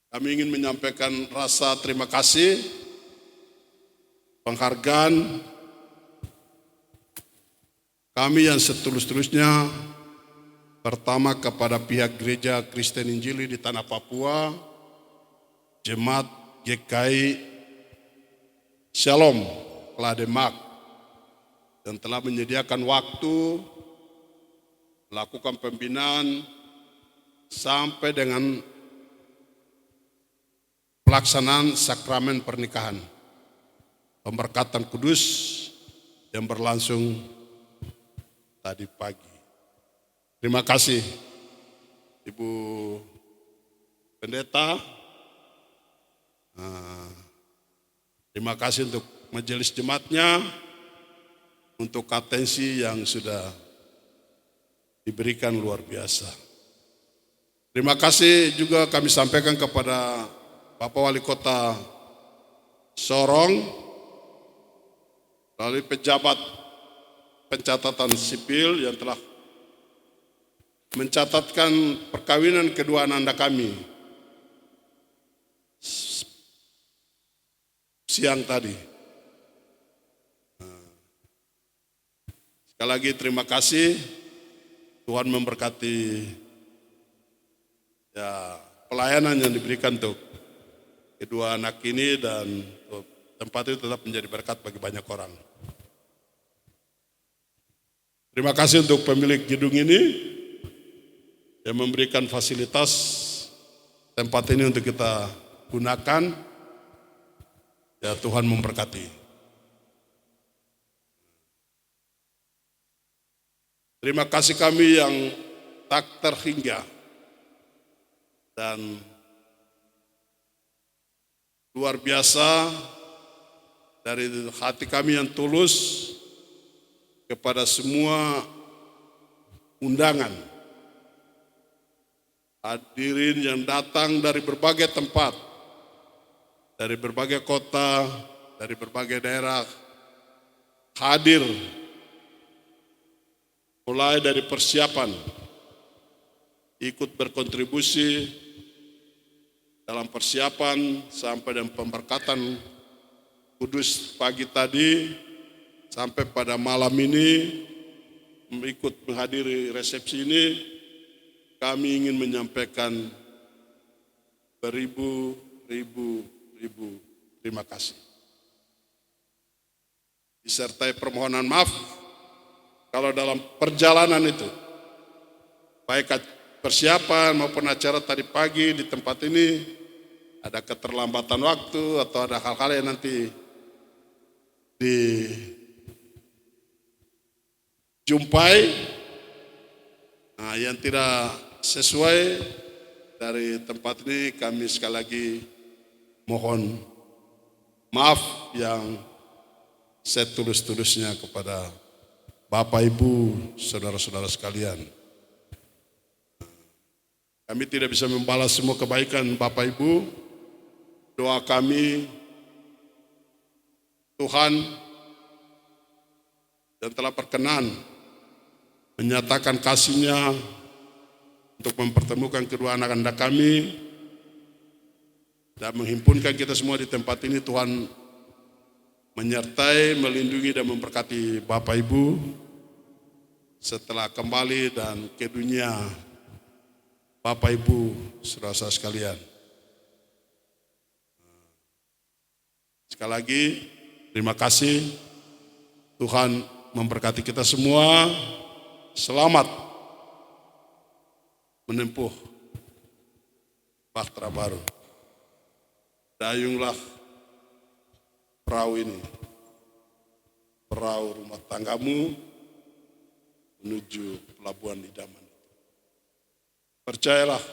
Kami ingin menyampaikan rasa terima kasih, penghargaan kami yang setulus-tulusnya, pertama kepada pihak Gereja Kristen Injili di Tanah Papua, Jemaat GKI Shalom Klademak, yang telah menyediakan waktu melakukan pembinaan sampai dengan pelaksanaan sakramen pernikahan, pemberkatan kudus yang berlangsung tadi pagi. Terima kasih Ibu Pendeta. Terima kasih untuk majelis jemaatnya, untuk atensi yang sudah diberikan luar biasa. Terima kasih juga kami sampaikan kepada Bapak Wali Kota Sorong, melalui pejabat pencatatan sipil yang telah mencatatkan perkawinan kedua anak kami siang tadi. Sekali lagi terima kasih, Tuhan memberkati ya pelayanan yang diberikan untuk kedua anak ini, dan tempat itu tetap menjadi berkat bagi banyak orang. Terima kasih untuk pemilik gedung ini yang memberikan fasilitas tempat ini untuk kita gunakan. Ya, Tuhan memberkati. Terima kasih kami yang tak terhingga dan luar biasa dari hati kami yang tulus kepada semua undangan hadirin yang datang dari berbagai tempat, dari berbagai kota, dari berbagai daerah, hadir mulai dari persiapan, ikut berkontribusi dalam persiapan sampai dan pemberkatan kudus pagi tadi, sampai pada malam ini ikut menghadiri resepsi ini, kami ingin menyampaikan beribu terima kasih. Disertai permohonan maaf kalau dalam perjalanan itu, baik persiapan maupun acara tadi pagi di tempat ini, ada keterlambatan waktu atau ada hal-hal yang nanti dijumpai yang tidak sesuai dari tempat ini, kami sekali lagi mohon maaf yang setulus-tulusnya kepada Bapak, Ibu, saudara-saudara sekalian. Kami tidak bisa membalas semua kebaikan Bapak, Ibu. Doa kami, Tuhan yang telah berkenan menyatakan kasih-Nya untuk mempertemukan kedua anak-anak kami dan menghimpunkan kita semua di tempat ini. Tuhan menyertai, melindungi dan memberkati Bapak Ibu setelah kembali dan ke dunia. Bapak Ibu, saudara-saudara sekalian, sekali lagi terima kasih. Tuhan memberkati kita semua. Selamat menempuh bahtera baru. Dayunglah perahu ini, perahu rumah tanggamu menuju pelabuhan idaman. Percayalah,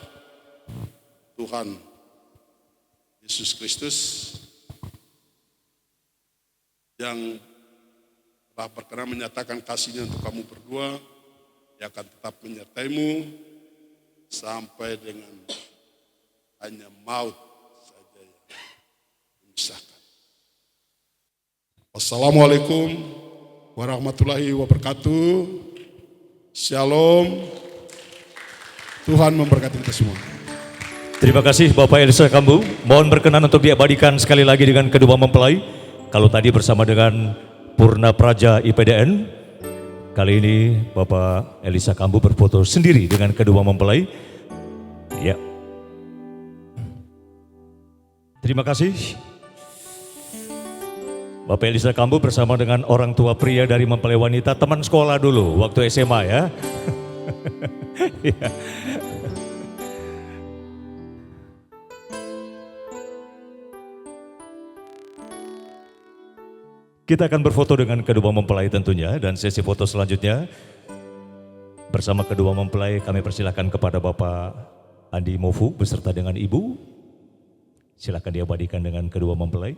Tuhan Yesus Kristus yang telah berkenan menyatakan kasih-Nya untuk kamu berdua, Dia akan tetap menyertaimu sampai dengan hanya maut saja yang memisahkan. Wassalamualaikum warahmatullahi wabarakatuh. Shalom. Tuhan memberkati kita semua. Terima kasih Bapak Elisa Kambu. Mohon berkenan untuk diabadikan sekali lagi dengan kedua mempelai. Kalau tadi bersama dengan Purna Praja IPDN, kali ini Bapak Elisa Kambu berfoto sendiri dengan kedua mempelai. Ya. Terima kasih. Bapak Elisa Kambu bersama dengan orang tua pria dari mempelai wanita, teman sekolah dulu waktu SMA ya. Ya. Kita akan berfoto dengan kedua mempelai tentunya, dan sesi foto selanjutnya bersama kedua mempelai kami persilakan kepada Bapak Andi Mofu beserta dengan Ibu. Silakan diabadikan dengan kedua mempelai.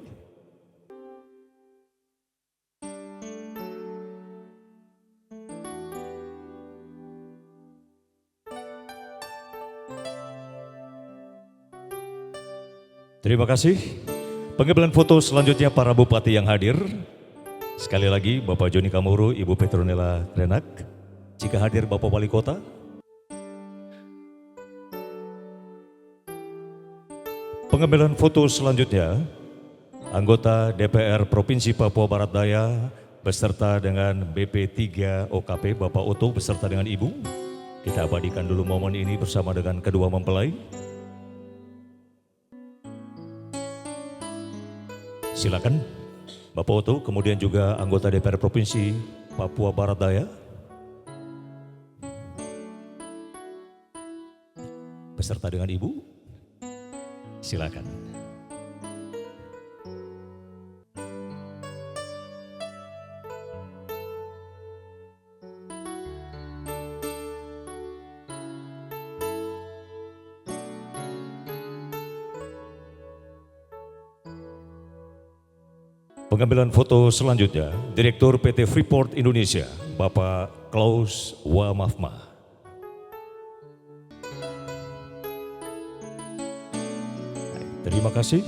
Terima kasih. Pengambilan foto selanjutnya para bupati yang hadir. Sekali lagi Bapak Joni Kamuru, Ibu Petronella Renak. Jika hadir Bapak Wali Kota. Pengambilan foto selanjutnya anggota DPR Provinsi Papua Barat Daya beserta dengan BP3 OKP Bapak Oto beserta dengan Ibu. Kita abadikan dulu momen ini bersama dengan kedua mempelai. Silakan Bapak Oto, kemudian juga anggota DPR Provinsi Papua Barat Daya beserta dengan Ibu. Silakan. Pengambilan foto selanjutnya, Direktur PT Freeport Indonesia, Bapak Klaus Wamafma. Terima kasih.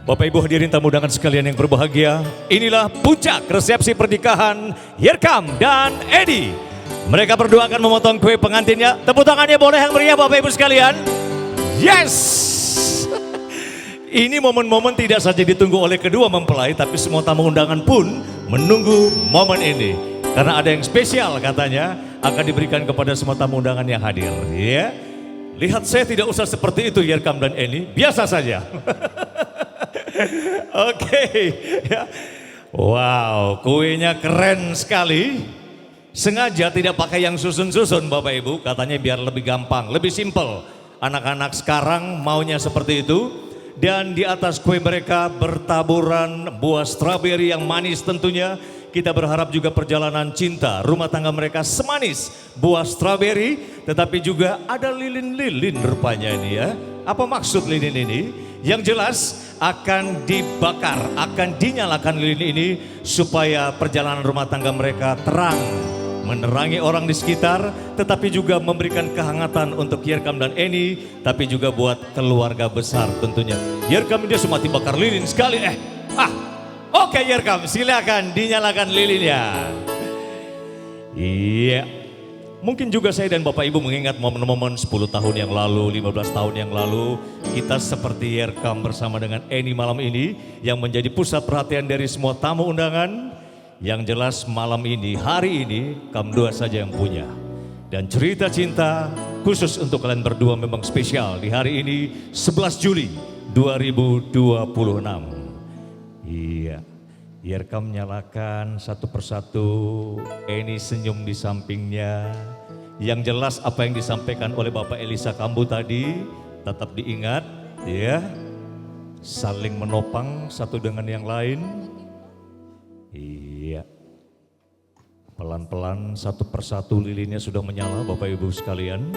Bapak Ibu hadirin tamu undangan sekalian yang berbahagia, inilah puncak resepsi pernikahan Yerkam dan Edi. Mereka berdua akan memotong kue pengantinnya. Tepuk tangannya boleh yang meriah Bapak Ibu sekalian. Yes! Ini momen-momen tidak saja ditunggu oleh kedua mempelai, tapi semua tamu undangan pun menunggu momen ini. Karena ada yang spesial katanya akan diberikan kepada semua tamu undangan yang hadir. Ya, lihat saya tidak usah seperti itu Yerkam dan Eni, biasa saja. Oke, ya. Wow, kuenya keren sekali. Sengaja tidak pakai yang susun-susun Bapak Ibu, katanya biar lebih gampang, lebih simpel. Anak-anak sekarang maunya seperti itu. Dan di atas kue mereka bertaburan buah stroberi yang manis tentunya. Kita berharap juga perjalanan cinta rumah tangga mereka semanis buah stroberi. Tetapi juga ada lilin-lilin rupanya ini ya. Apa maksud lilin ini? Yang jelas akan dibakar, akan dinyalakan lilin ini supaya perjalanan rumah tangga mereka terang, menerangi orang di sekitar, tetapi juga memberikan kehangatan untuk Yerkam dan Eni, tapi juga buat keluarga besar tentunya. Yerkam dia semua dibakar lilin sekali. Oke Yerkam, silakan dinyalakan lilinnya. Iya. Mungkin juga saya dan Bapak Ibu mengingat momen-momen 10 tahun yang lalu, 15 tahun yang lalu, kita seperti Yerkam bersama dengan Eni malam ini yang menjadi pusat perhatian dari semua tamu undangan. Yang jelas malam ini, hari ini, kamu dua saja yang punya. Dan cerita cinta khusus untuk kalian berdua memang spesial di hari ini 11 Juli 2026. Iya, Yerkam nyalakan satu persatu, Eni senyum di sampingnya. Yang jelas apa yang disampaikan oleh Bapak Elisa Kambu tadi tetap diingat ya. Saling menopang satu dengan yang lain. Iya, pelan-pelan satu persatu lilinnya sudah menyala Bapak Ibu sekalian.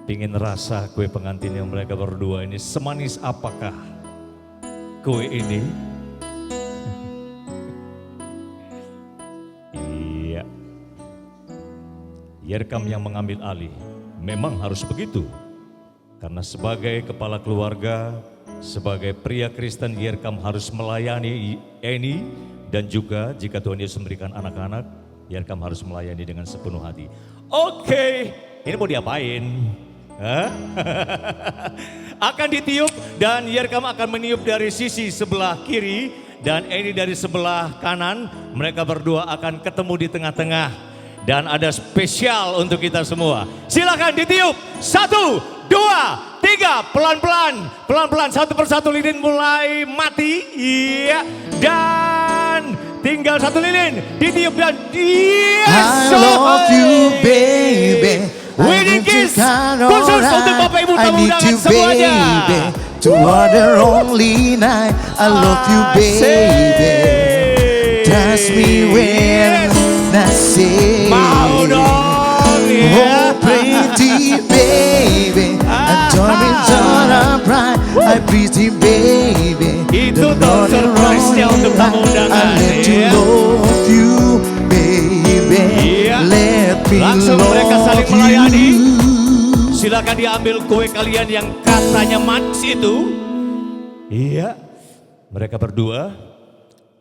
Pingin rasa kue pengantin yang mereka berdua ini semanis apakah kue ini? Iya, Yerkam yang mengambil alih, memang harus begitu. Karena sebagai kepala keluarga, sebagai pria Kristen, Yerkam harus melayani Eni dan juga jika Tuhan Yesus memberikan anak-anak, Yerkam harus melayani dengan sepenuh hati. Oke, ini mau diapain? Akan ditiup dan Yerkam akan meniup dari sisi sebelah kiri dan Eni dari sebelah kanan. Mereka berdua akan ketemu di tengah-tengah dan ada spesial untuk kita semua. Silakan ditiup, 1, 2, 3, pelan-pelan, satu persatu lilin mulai mati, iya, dan tinggal satu lilin, ditiup dan I love you baby, Wedding kiss khusus untuk Bapak Ibu tamu undangan semuanya. To other only night, I love you baby, touch me when I say, mau dong ya. oh pretty baby, adore me darling bright, I pretty baby. Itu tuh surprise-nya untuk tamu undangan I let you ya. love you baby, Iya. let me Langsung mereka saling love melayani. you. Silakan diambil kue kalian yang katanya manis itu. Iya, mereka berdua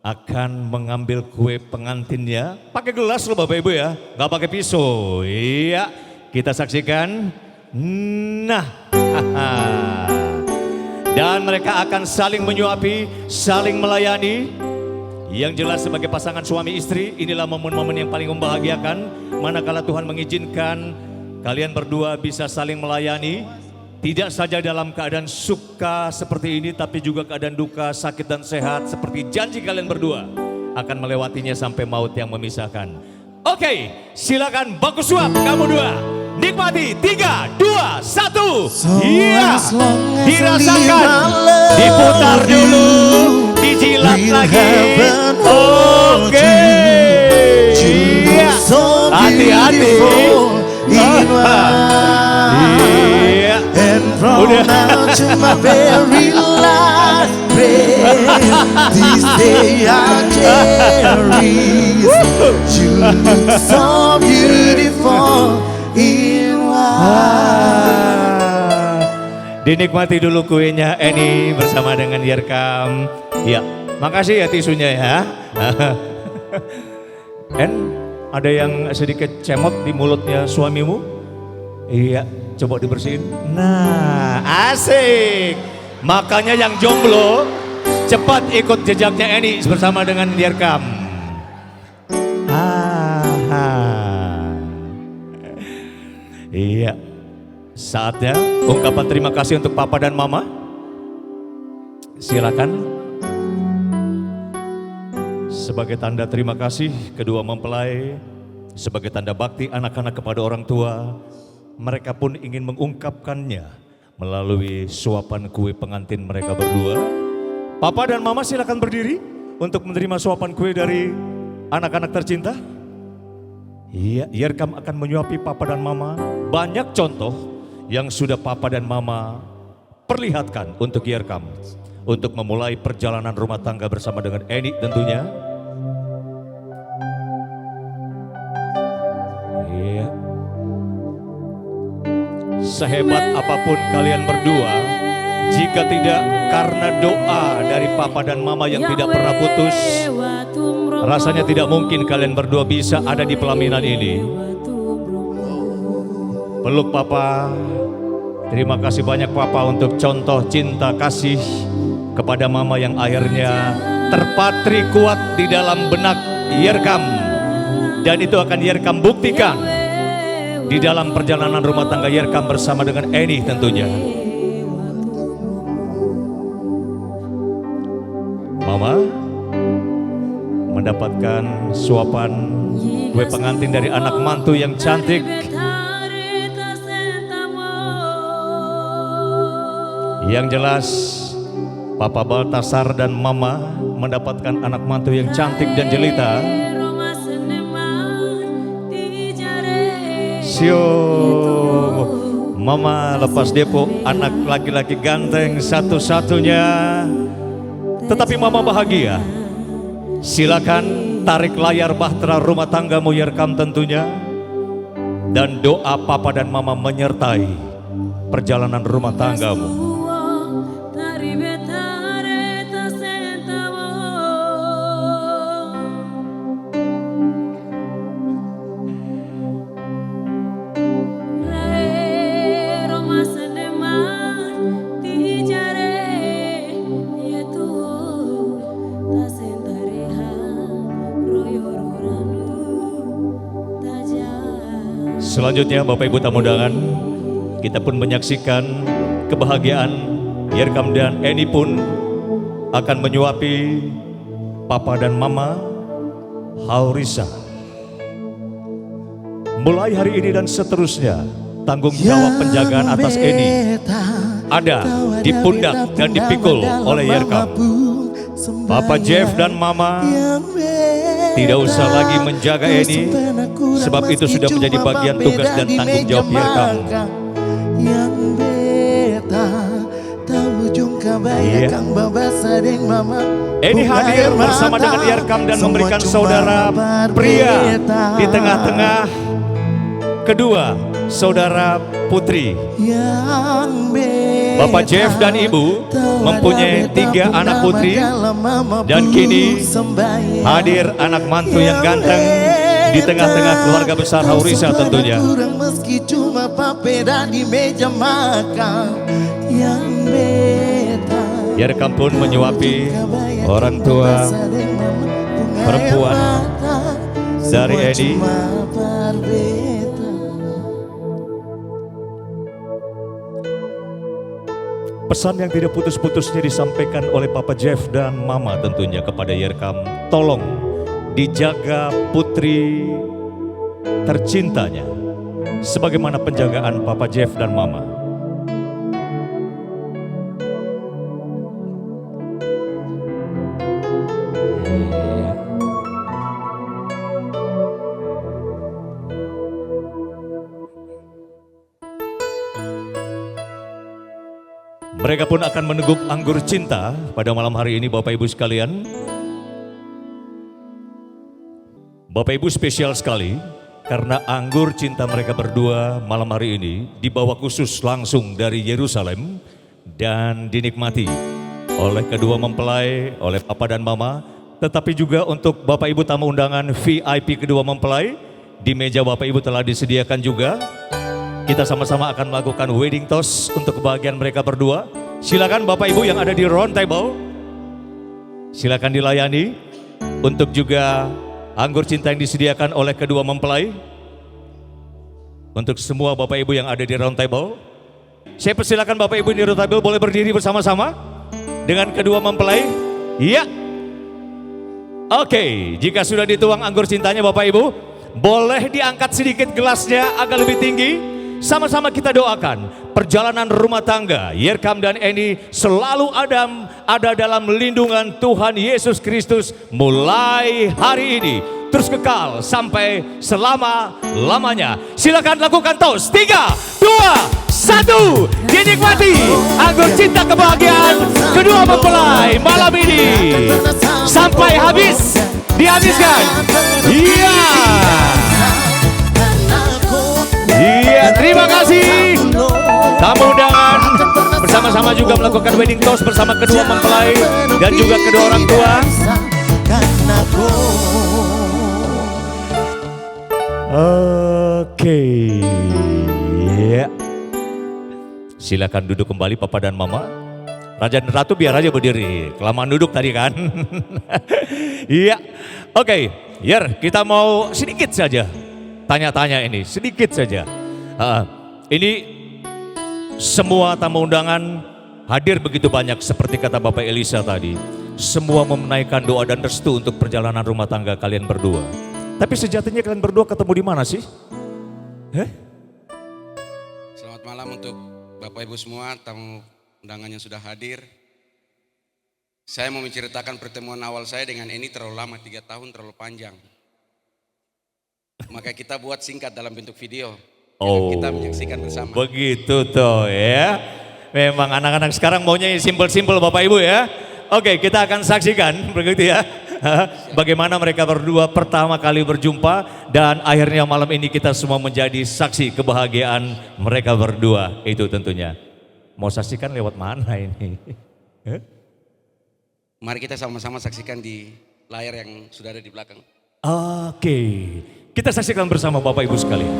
akan mengambil kue pengantinnya. Pakai gelas loh Bapak Ibu ya, nggak pakai pisau. Iya, kita saksikan. Nah, dan mereka akan saling menyuapi, saling melayani. Yang jelas sebagai pasangan suami istri, inilah momen-momen yang paling membahagiakan. Manakala Tuhan mengizinkan kalian berdua bisa saling melayani. Tidak saja dalam keadaan suka seperti ini, tapi juga keadaan duka, sakit dan sehat. Seperti janji kalian berdua akan melewatinya sampai maut yang memisahkan. Oke, silakan baku suap kamu dua. Nikmati, 3, 2, 1. Iya, dirasakan, diputar dulu, dijilat lagi. Oke, iya, hati-hati. Iya, And from udah. now to my very last breath, this day I cherish. You look so beautiful in white. Dinikmati dulu kuenya Eni bersama dengan Yerkam. Ya, makasih ya tisunya ya. En, ada yang sedikit cemot di mulutnya suamimu? Iya, coba dibersihin. Nah, asik. Makanya yang jomblo cepat ikut jejaknya Eni bersama dengan Yerkam. Iya, saatnya ungkapan terima kasih untuk Papa dan Mama. Silakan. Sebagai tanda terima kasih, kedua mempelai, sebagai tanda bakti anak-anak kepada orang tua, mereka pun ingin mengungkapkannya melalui suapan kue pengantin mereka berdua. Papa dan Mama silakan berdiri untuk menerima suapan kue dari anak-anak tercinta. Iya, Yerkam akan menyuapi Papa dan Mama. Banyak contoh yang sudah Papa dan Mama perlihatkan untuk Yerkam untuk memulai perjalanan rumah tangga bersama dengan Eni tentunya. Iya. Sehebat apapun kalian berdua, jika tidak karena doa dari Papa dan Mama yang tidak pernah putus, rasanya tidak mungkin kalian berdua bisa ada di pelaminan ini. Peluk Papa. Terima kasih banyak Papa untuk contoh cinta kasih kepada Mama yang akhirnya terpatri kuat di dalam benak Yerkam. Dan itu akan Yerkam buktikan di dalam perjalanan rumah tangga Yerkam bersama dengan Eni tentunya. Mama mendapatkan suapan kue pengantin dari anak mantu yang cantik. Yang jelas Papa Baltasar dan Mama mendapatkan anak mantu yang cantik dan jelita. Sio, Mama lepas depo anak laki-laki ganteng satu-satunya. Tetapi Mama bahagia. Silakan tarik layar bahtera rumah tanggamu Yerkam tentunya. Dan doa Papa dan Mama menyertai perjalanan rumah tanggamu. Selanjutnya Bapak Ibu tamu undangan, kita pun menyaksikan kebahagiaan Yerkam dan Eni pun akan menyuapi Papa dan Mama Haurisa. Mulai hari ini dan seterusnya, tanggung jawab penjagaan atas Eni ada di pundak dan dipikul oleh Yerkam. Papa Jeff dan Mama tidak usah lagi menjaga Eni, sebab itu sudah menjadi bagian tugas dan tanggung jawab Yerkam. Iya. Eni hadir bersama dengan Yerkam dan memberikan saudara pria di tengah-tengah kedua saudara putri. Bapak Jeff dan Ibu mempunyai 3 anak putri, dan kini hadir anak mantu yang ganteng di tengah-tengah keluarga besar Haurisa tentunya. Meski cuma papeda di meja makan yang beta. Yerkam pun menyuapi orang tua perempuan dari Eni. Pesan yang tidak putus-putusnya disampaikan oleh Papa Jeff dan Mama tentunya kepada Yerkam. Tolong dijaga putri tercintanya sebagaimana penjagaan Papa Jeff dan Mama. Mereka pun akan meneguk anggur cinta pada malam hari ini Bapak Ibu sekalian. Bapak Ibu spesial sekali karena anggur cinta mereka berdua malam hari ini dibawa khusus langsung dari Yerusalem dan dinikmati oleh kedua mempelai, oleh Papa dan Mama, tetapi juga untuk Bapak Ibu tamu undangan VIP kedua mempelai. Di meja Bapak Ibu telah disediakan juga. Kita sama-sama akan melakukan wedding toast untuk kebahagiaan mereka berdua. Silakan Bapak Ibu yang ada di round table, silakan dilayani. Untuk juga anggur cinta yang disediakan oleh kedua mempelai. Untuk semua Bapak Ibu yang ada di round table, saya persilakan Bapak Ibu di round table boleh berdiri bersama-sama dengan kedua mempelai. Iya. Oke, jika sudah dituang anggur cintanya Bapak Ibu, boleh diangkat sedikit gelasnya agak lebih tinggi. Sama-sama kita doakan perjalanan rumah tangga Yerkam dan Eni selalu ada dalam lindungan Tuhan Yesus Kristus mulai hari ini terus kekal sampai selama-lamanya. Silakan lakukan toast. 3, 2, 1. Dinikmati anggur cinta kebahagiaan kedua mempelai malam ini sampai habis. Dihabiskan. Iya. Iya, terima kasih. Tamu undangan bersama-sama juga melakukan wedding toast bersama kedua mempelai dan juga kedua orang tua. Oke. Ya. Silakan duduk kembali Papa dan Mama. Raja dan Ratu biar aja berdiri. Kelamaan duduk tadi kan. Iya. Oke, Yer, kita mau sedikit saja tanya-tanya ini, sedikit saja. Ini semua tamu undangan hadir begitu banyak seperti kata Bapak Elisa tadi. Semua menaikkan doa dan restu untuk perjalanan rumah tangga kalian berdua. Tapi sejatinya kalian berdua ketemu di mana sih? Selamat malam untuk Bapak Ibu semua, tamu undangan yang sudah hadir. Saya mau menceritakan pertemuan awal saya dengan Eni terlalu lama, 3 tahun terlalu panjang. Maka kita buat singkat dalam bentuk video. Kita menyaksikan bersama. Begitu toh ya. Memang anak-anak sekarang maunya yang simpel-simpel Bapak Ibu ya. Oke, kita akan saksikan begitu ya. Bagaimana mereka berdua pertama kali berjumpa dan akhirnya malam ini kita semua menjadi saksi kebahagiaan mereka berdua itu tentunya. Mau saksikan lewat mana ini? Mari kita sama-sama saksikan di layar yang sudah ada di belakang. Oke, kita saksikan bersama Bapak Ibu sekalian.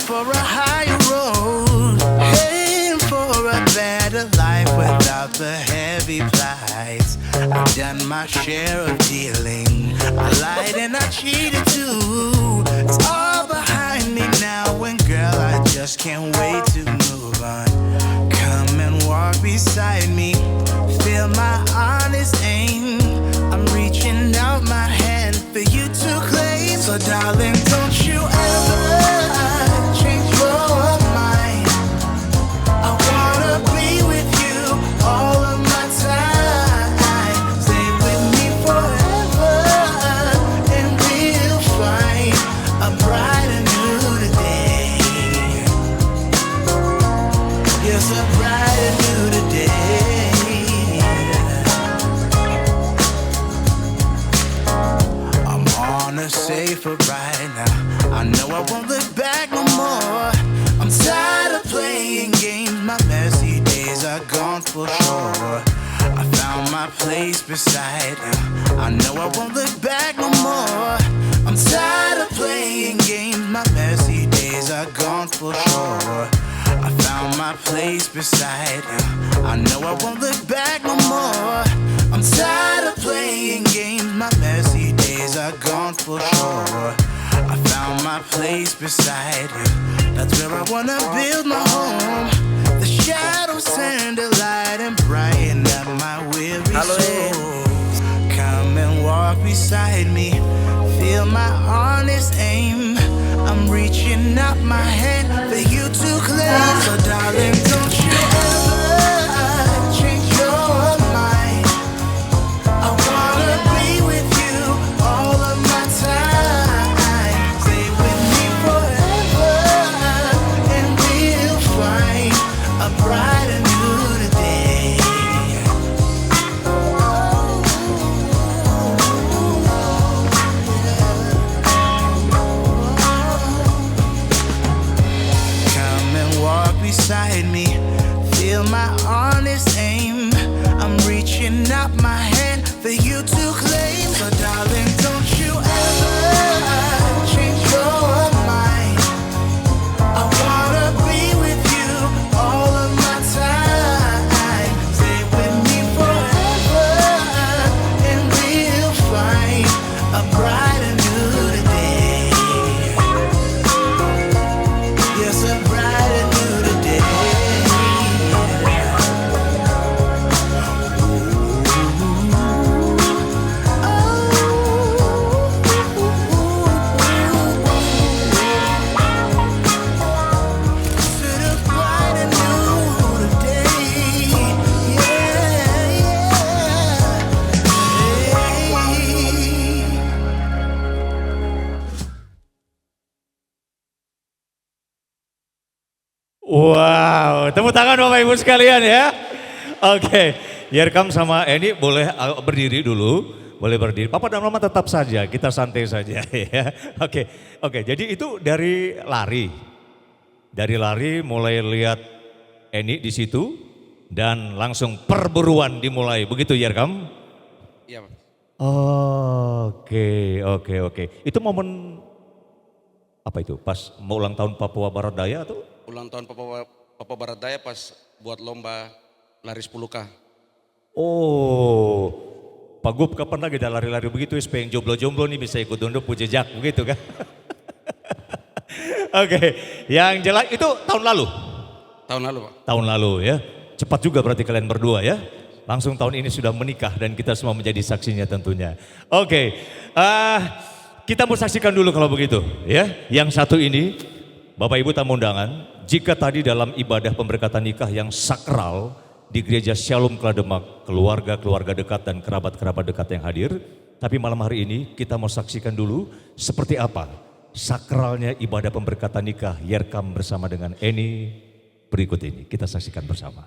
For a higher road, aim for a better life without the heavy plights. I've done my share of dealing. I lied and I cheated too. It's all behind me now, and girl, I just can't wait to move on. Come and walk beside me, feel my honest aim. I'm reaching out my hand for you to claim. So darling, don't you ever change your mind. I wanna be with you all of my time. Stay with me forever and we'll find a brighter new day. Yes, a brighter new day. I'm on a safer ride now. I know I won't look back no more. I'm tired of playing games. My messy days are gone for sure. I found my place beside you. I know I won't look back no more. I'm tired of playing games. My messy days are gone for sure. I found my place beside you. I know I won't look back no more. I'm tired of playing games. My messy days are gone for sure. I found my place beside you. That's where I wanna build my home. The shadows turn to light and brighten up my weary soul. Come and walk beside me, feel my honest aim. I'm reaching out my hand for you to claim. So darling, don't you ever change your mind. I wanna be with you all of my time. Stay with me forever and we'll find a brighter new Wow, tepuk tangan Bapak Ibu sekalian ya. Oke, Yerkam sama Eni boleh berdiri dulu. Boleh berdiri. Papa dan Mama tetap saja, kita santai saja ya. Oke, jadi itu dari lari. Dari lari mulai lihat Eni di situ dan langsung perburuan dimulai. Begitu Yerkam? Iya, Pak. Oke. Itu momen apa itu? Pas mau ulang tahun Papua Barat Daya atau? Ulang tahun Papua Barat Daya pas buat lomba lari 10K. Oh, Pak Gub kapan lagi dah lari-lari begitu? Supaya yang jomblo-jomblo nih bisa ikut unduk jejak begitu kan? Oke, yang jelas itu tahun lalu? Tahun lalu, Pak. Tahun lalu ya, cepat juga berarti kalian berdua ya. Langsung tahun ini sudah menikah dan kita semua menjadi saksinya tentunya. Oke, kita mau saksikan dulu kalau begitu ya. Yang satu ini, Bapak Ibu tamu undangan, jika tadi dalam ibadah pemberkatan nikah yang sakral di gereja Shalom Klademak, keluarga-keluarga dekat dan kerabat-kerabat dekat yang hadir, tapi malam hari ini kita mau saksikan dulu seperti apa sakralnya ibadah pemberkatan nikah Yerkam bersama dengan Eni berikut ini. Kita saksikan bersama.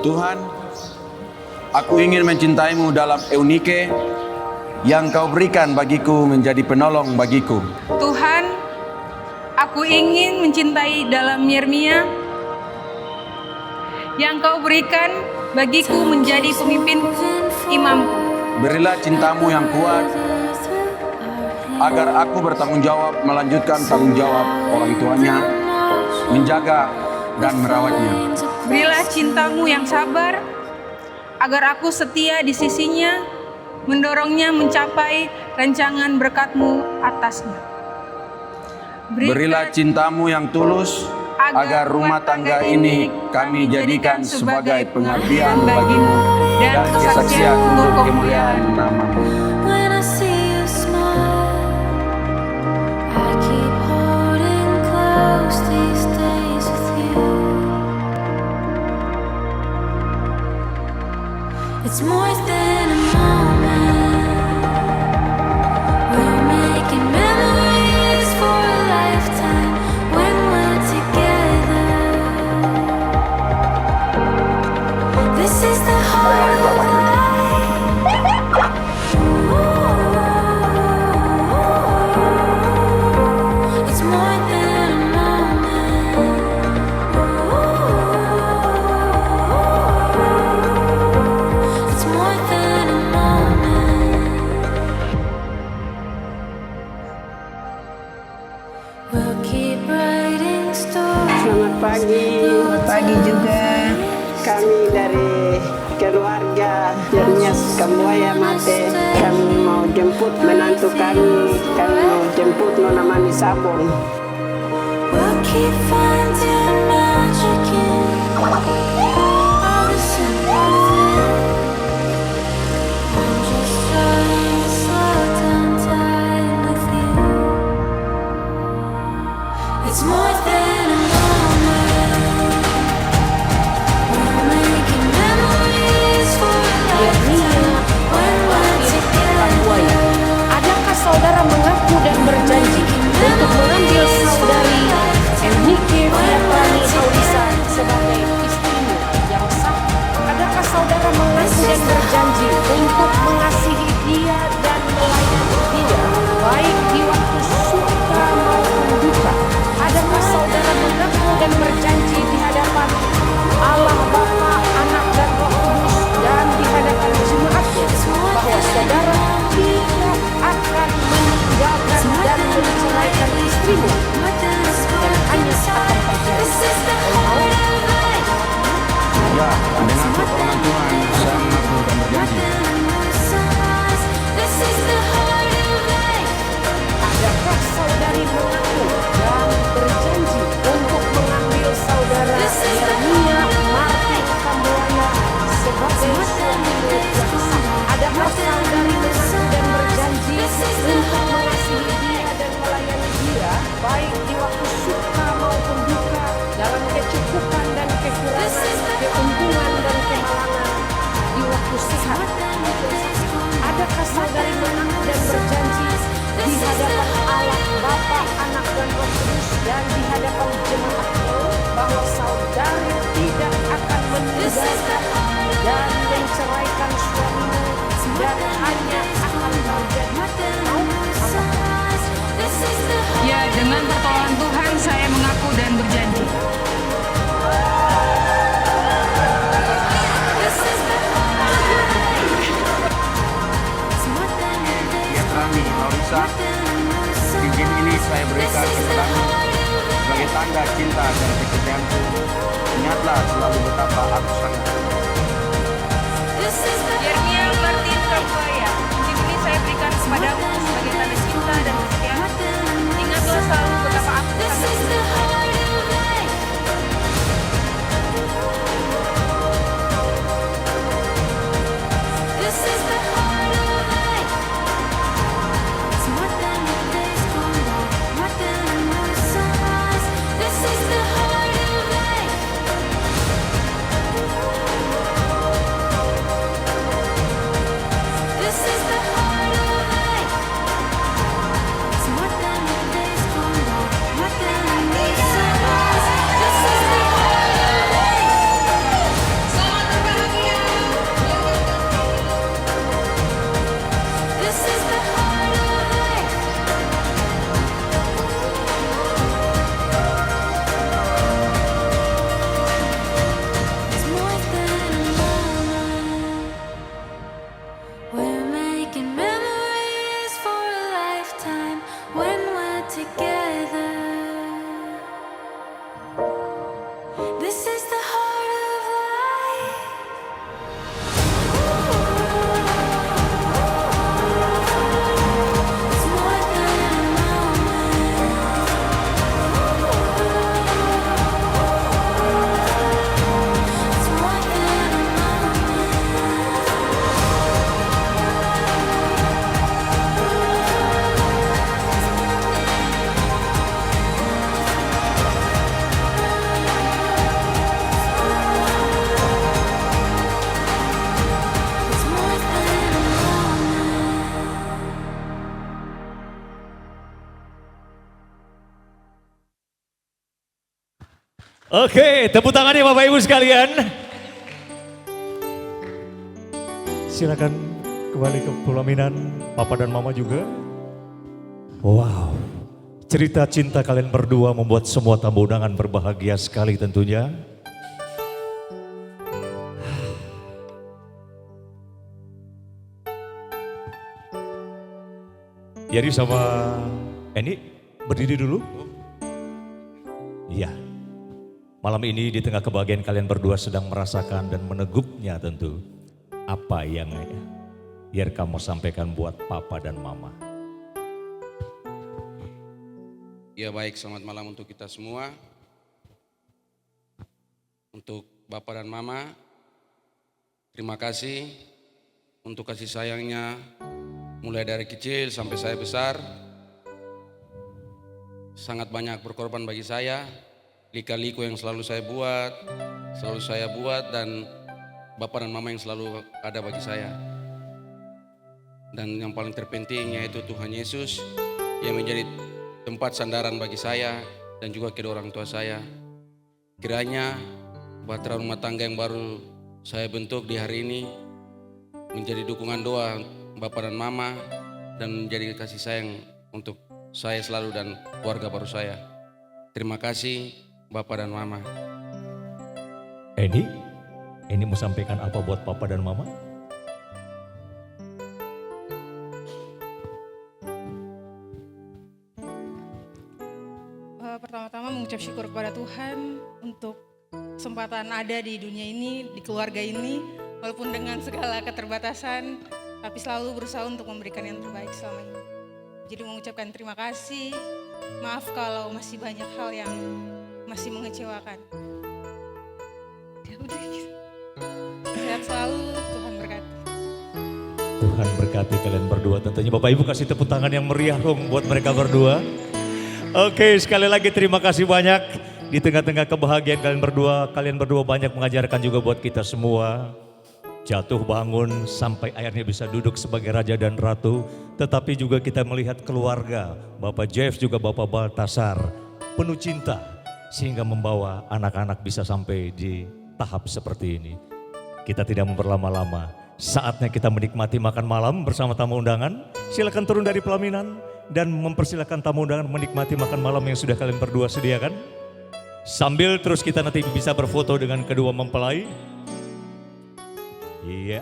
Tuhan, aku ingin mencintaimu dalam eunike yang kau berikan bagiku menjadi penolong bagiku. Tuhan, aku ingin mencintai dalam Yeremia yang kau berikan bagiku menjadi pemimpinku, imamku. Berilah cintamu yang kuat agar aku bertanggung jawab melanjutkan tanggung jawab orang tuanya, menjaga dan merawatnya. Berilah cintamu yang sabar, agar aku setia di sisinya, mendorongnya mencapai rancangan berkat-Mu atasnya. Berilah cintamu yang tulus, agar rumah tangga ini kami jadikan sebagai pengabdian bagimu dan kesaksian untuk kemuliaan nama-Mu. It's more than a moment. We're making memories for a lifetime when we're together. This is the heart of life. It's more than a moment. It's more than a moment. We'll keep writing stories. Selamat pagi juga kami dari keluarga Jernias Kambuaya Mate. Kami mau jemput menantu kami mau jemput Nona Mani Sabon. We'll keep finding magic in all the simple things. I'm just trying to slow down time with you. It's more than a moment. We're making memories for a lifetime when we're together. Adakah saudara mengaku dan berjanji untuk mengambil saudari Enrique Fiaprani Aulisa sebagai istrimu yang sah? Adakah saudara mengaku dan berjanji untuk mengasihi Saudara, dengan pertolongan Tuhan, saya mengaku dan berjanji. Adakah saudari mengaku dan berjanji untuk mengambil saudara Yeremia Martin Kambuaya sebagai suamimu yang sah? Adakah saudari mengaku dan berjanji untuk mengasihi dia dan melayani dia baik di waktu suka maupun duka, dalam kecukupan dan kekurangan, keuntungan dan kemalangan, di waktu sehat maupun sakit? Adakah saudari mengaku dan berjanji di hadapan Allah Bapa, Anak dan Roh Kudus dan di hadapan jemaatmu bahwa saudari tidak akan meninggalkan dan menceraikan suamimu dan hanya akan menjadi kaum apa? Ya, dengan pertolongan Tuhan saya mengaku dan berjanji. Ya Rani, Laurisa, cincin ini saya berikan kepadamu sebagai tanda cinta dan kesetiaanku. Ingatlah selalu betapa aku sangat. Yeremia Martin Kambuaya, cincin ini saya berikan kepadamu sebagai tanda cinta dan kesetiaanku. Ingatlah selalu betapa aku sangat. We're making memories for a lifetime when we're together. This is the heart of life. It's more than a moment. It's more than a Oke, tepuk tangannya Bapak Ibu sekalian. Silakan kembali ke pelaminan Papa dan Mama juga. Wow, cerita cinta kalian berdua membuat semua tamu undangan berbahagia sekali tentunya. Jadi sama Eni berdiri dulu. Iya. Malam ini di tengah kebahagiaan kalian berdua sedang merasakan dan meneguknya tentu apa yang Yerkam mau sampaikan buat Papa dan Mama. Ya baik, selamat malam untuk kita semua. Untuk Bapak dan Mama, terima kasih untuk kasih sayangnya mulai dari kecil sampai saya besar. Sangat banyak berkorban bagi saya. Lika-liku yang selalu saya buat dan Bapak dan Mama yang selalu ada bagi saya. Dan yang paling terpenting yaitu Tuhan Yesus yang menjadi tempat sandaran bagi saya dan juga kedua orang tua saya. Kiranya bahtera rumah tangga yang baru saya bentuk di hari ini menjadi dukungan doa Bapak dan Mama dan menjadi kasih sayang untuk saya selalu dan keluarga baru saya. Terima kasih Bapak dan Mama. Eni mau sampaikan apa buat Papa dan Mama? Pertama-tama mengucap syukur kepada Tuhan untuk kesempatan ada di dunia ini, di keluarga ini, walaupun dengan segala keterbatasan, tapi selalu berusaha untuk memberikan yang terbaik selama ini. Jadi mengucapkan terima kasih, maaf kalau masih banyak hal yang masih mengecewakan. Sehat selalu, Tuhan berkati. Tuhan berkati kalian berdua. Tentunya Bapak Ibu kasih tepuk tangan yang meriah dong buat mereka berdua. Oke, sekali lagi terima kasih banyak. Di tengah-tengah kebahagiaan kalian berdua banyak mengajarkan juga buat kita semua. Jatuh bangun sampai akhirnya bisa duduk sebagai raja dan ratu. Tetapi juga kita melihat keluarga, Bapak Jeff juga Bapak Baltasar, penuh cinta. Sehingga membawa anak-anak bisa sampai di tahap seperti ini. Kita tidak memperlama-lama. Saatnya kita menikmati makan malam bersama tamu undangan. Silakan turun dari pelaminan dan mempersilakan tamu undangan menikmati makan malam yang sudah kalian berdua sediakan. Sambil terus kita nanti bisa berfoto dengan kedua mempelai. Iya.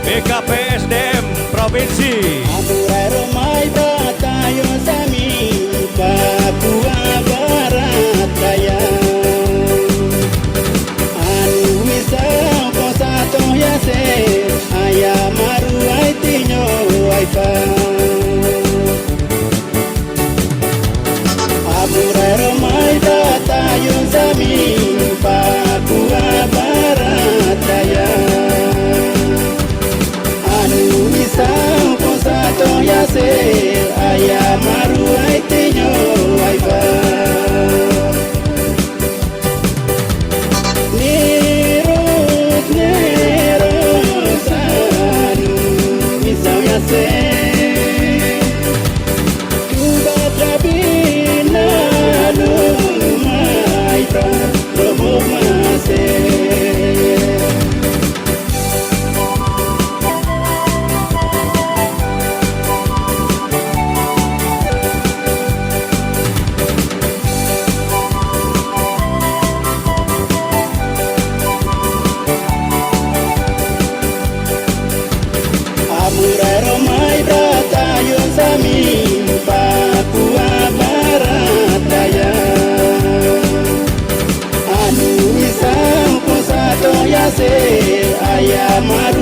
BKPSDM Provinsi. Romai Batayo Sami Papua Barat Daya Anu Wisau Kosato Yase Ayamaru Aitinyo Waifa Aburai Romai Batayo Sami Papua Barat Daya Isang Kosato Yase Ayamaru Aitinyo Waifa Nirus Anu Isang Yase Kubatrabina Lumaifa Robo Mase Papua Barat Daya Anu Isang Kosato Yase Ayamaru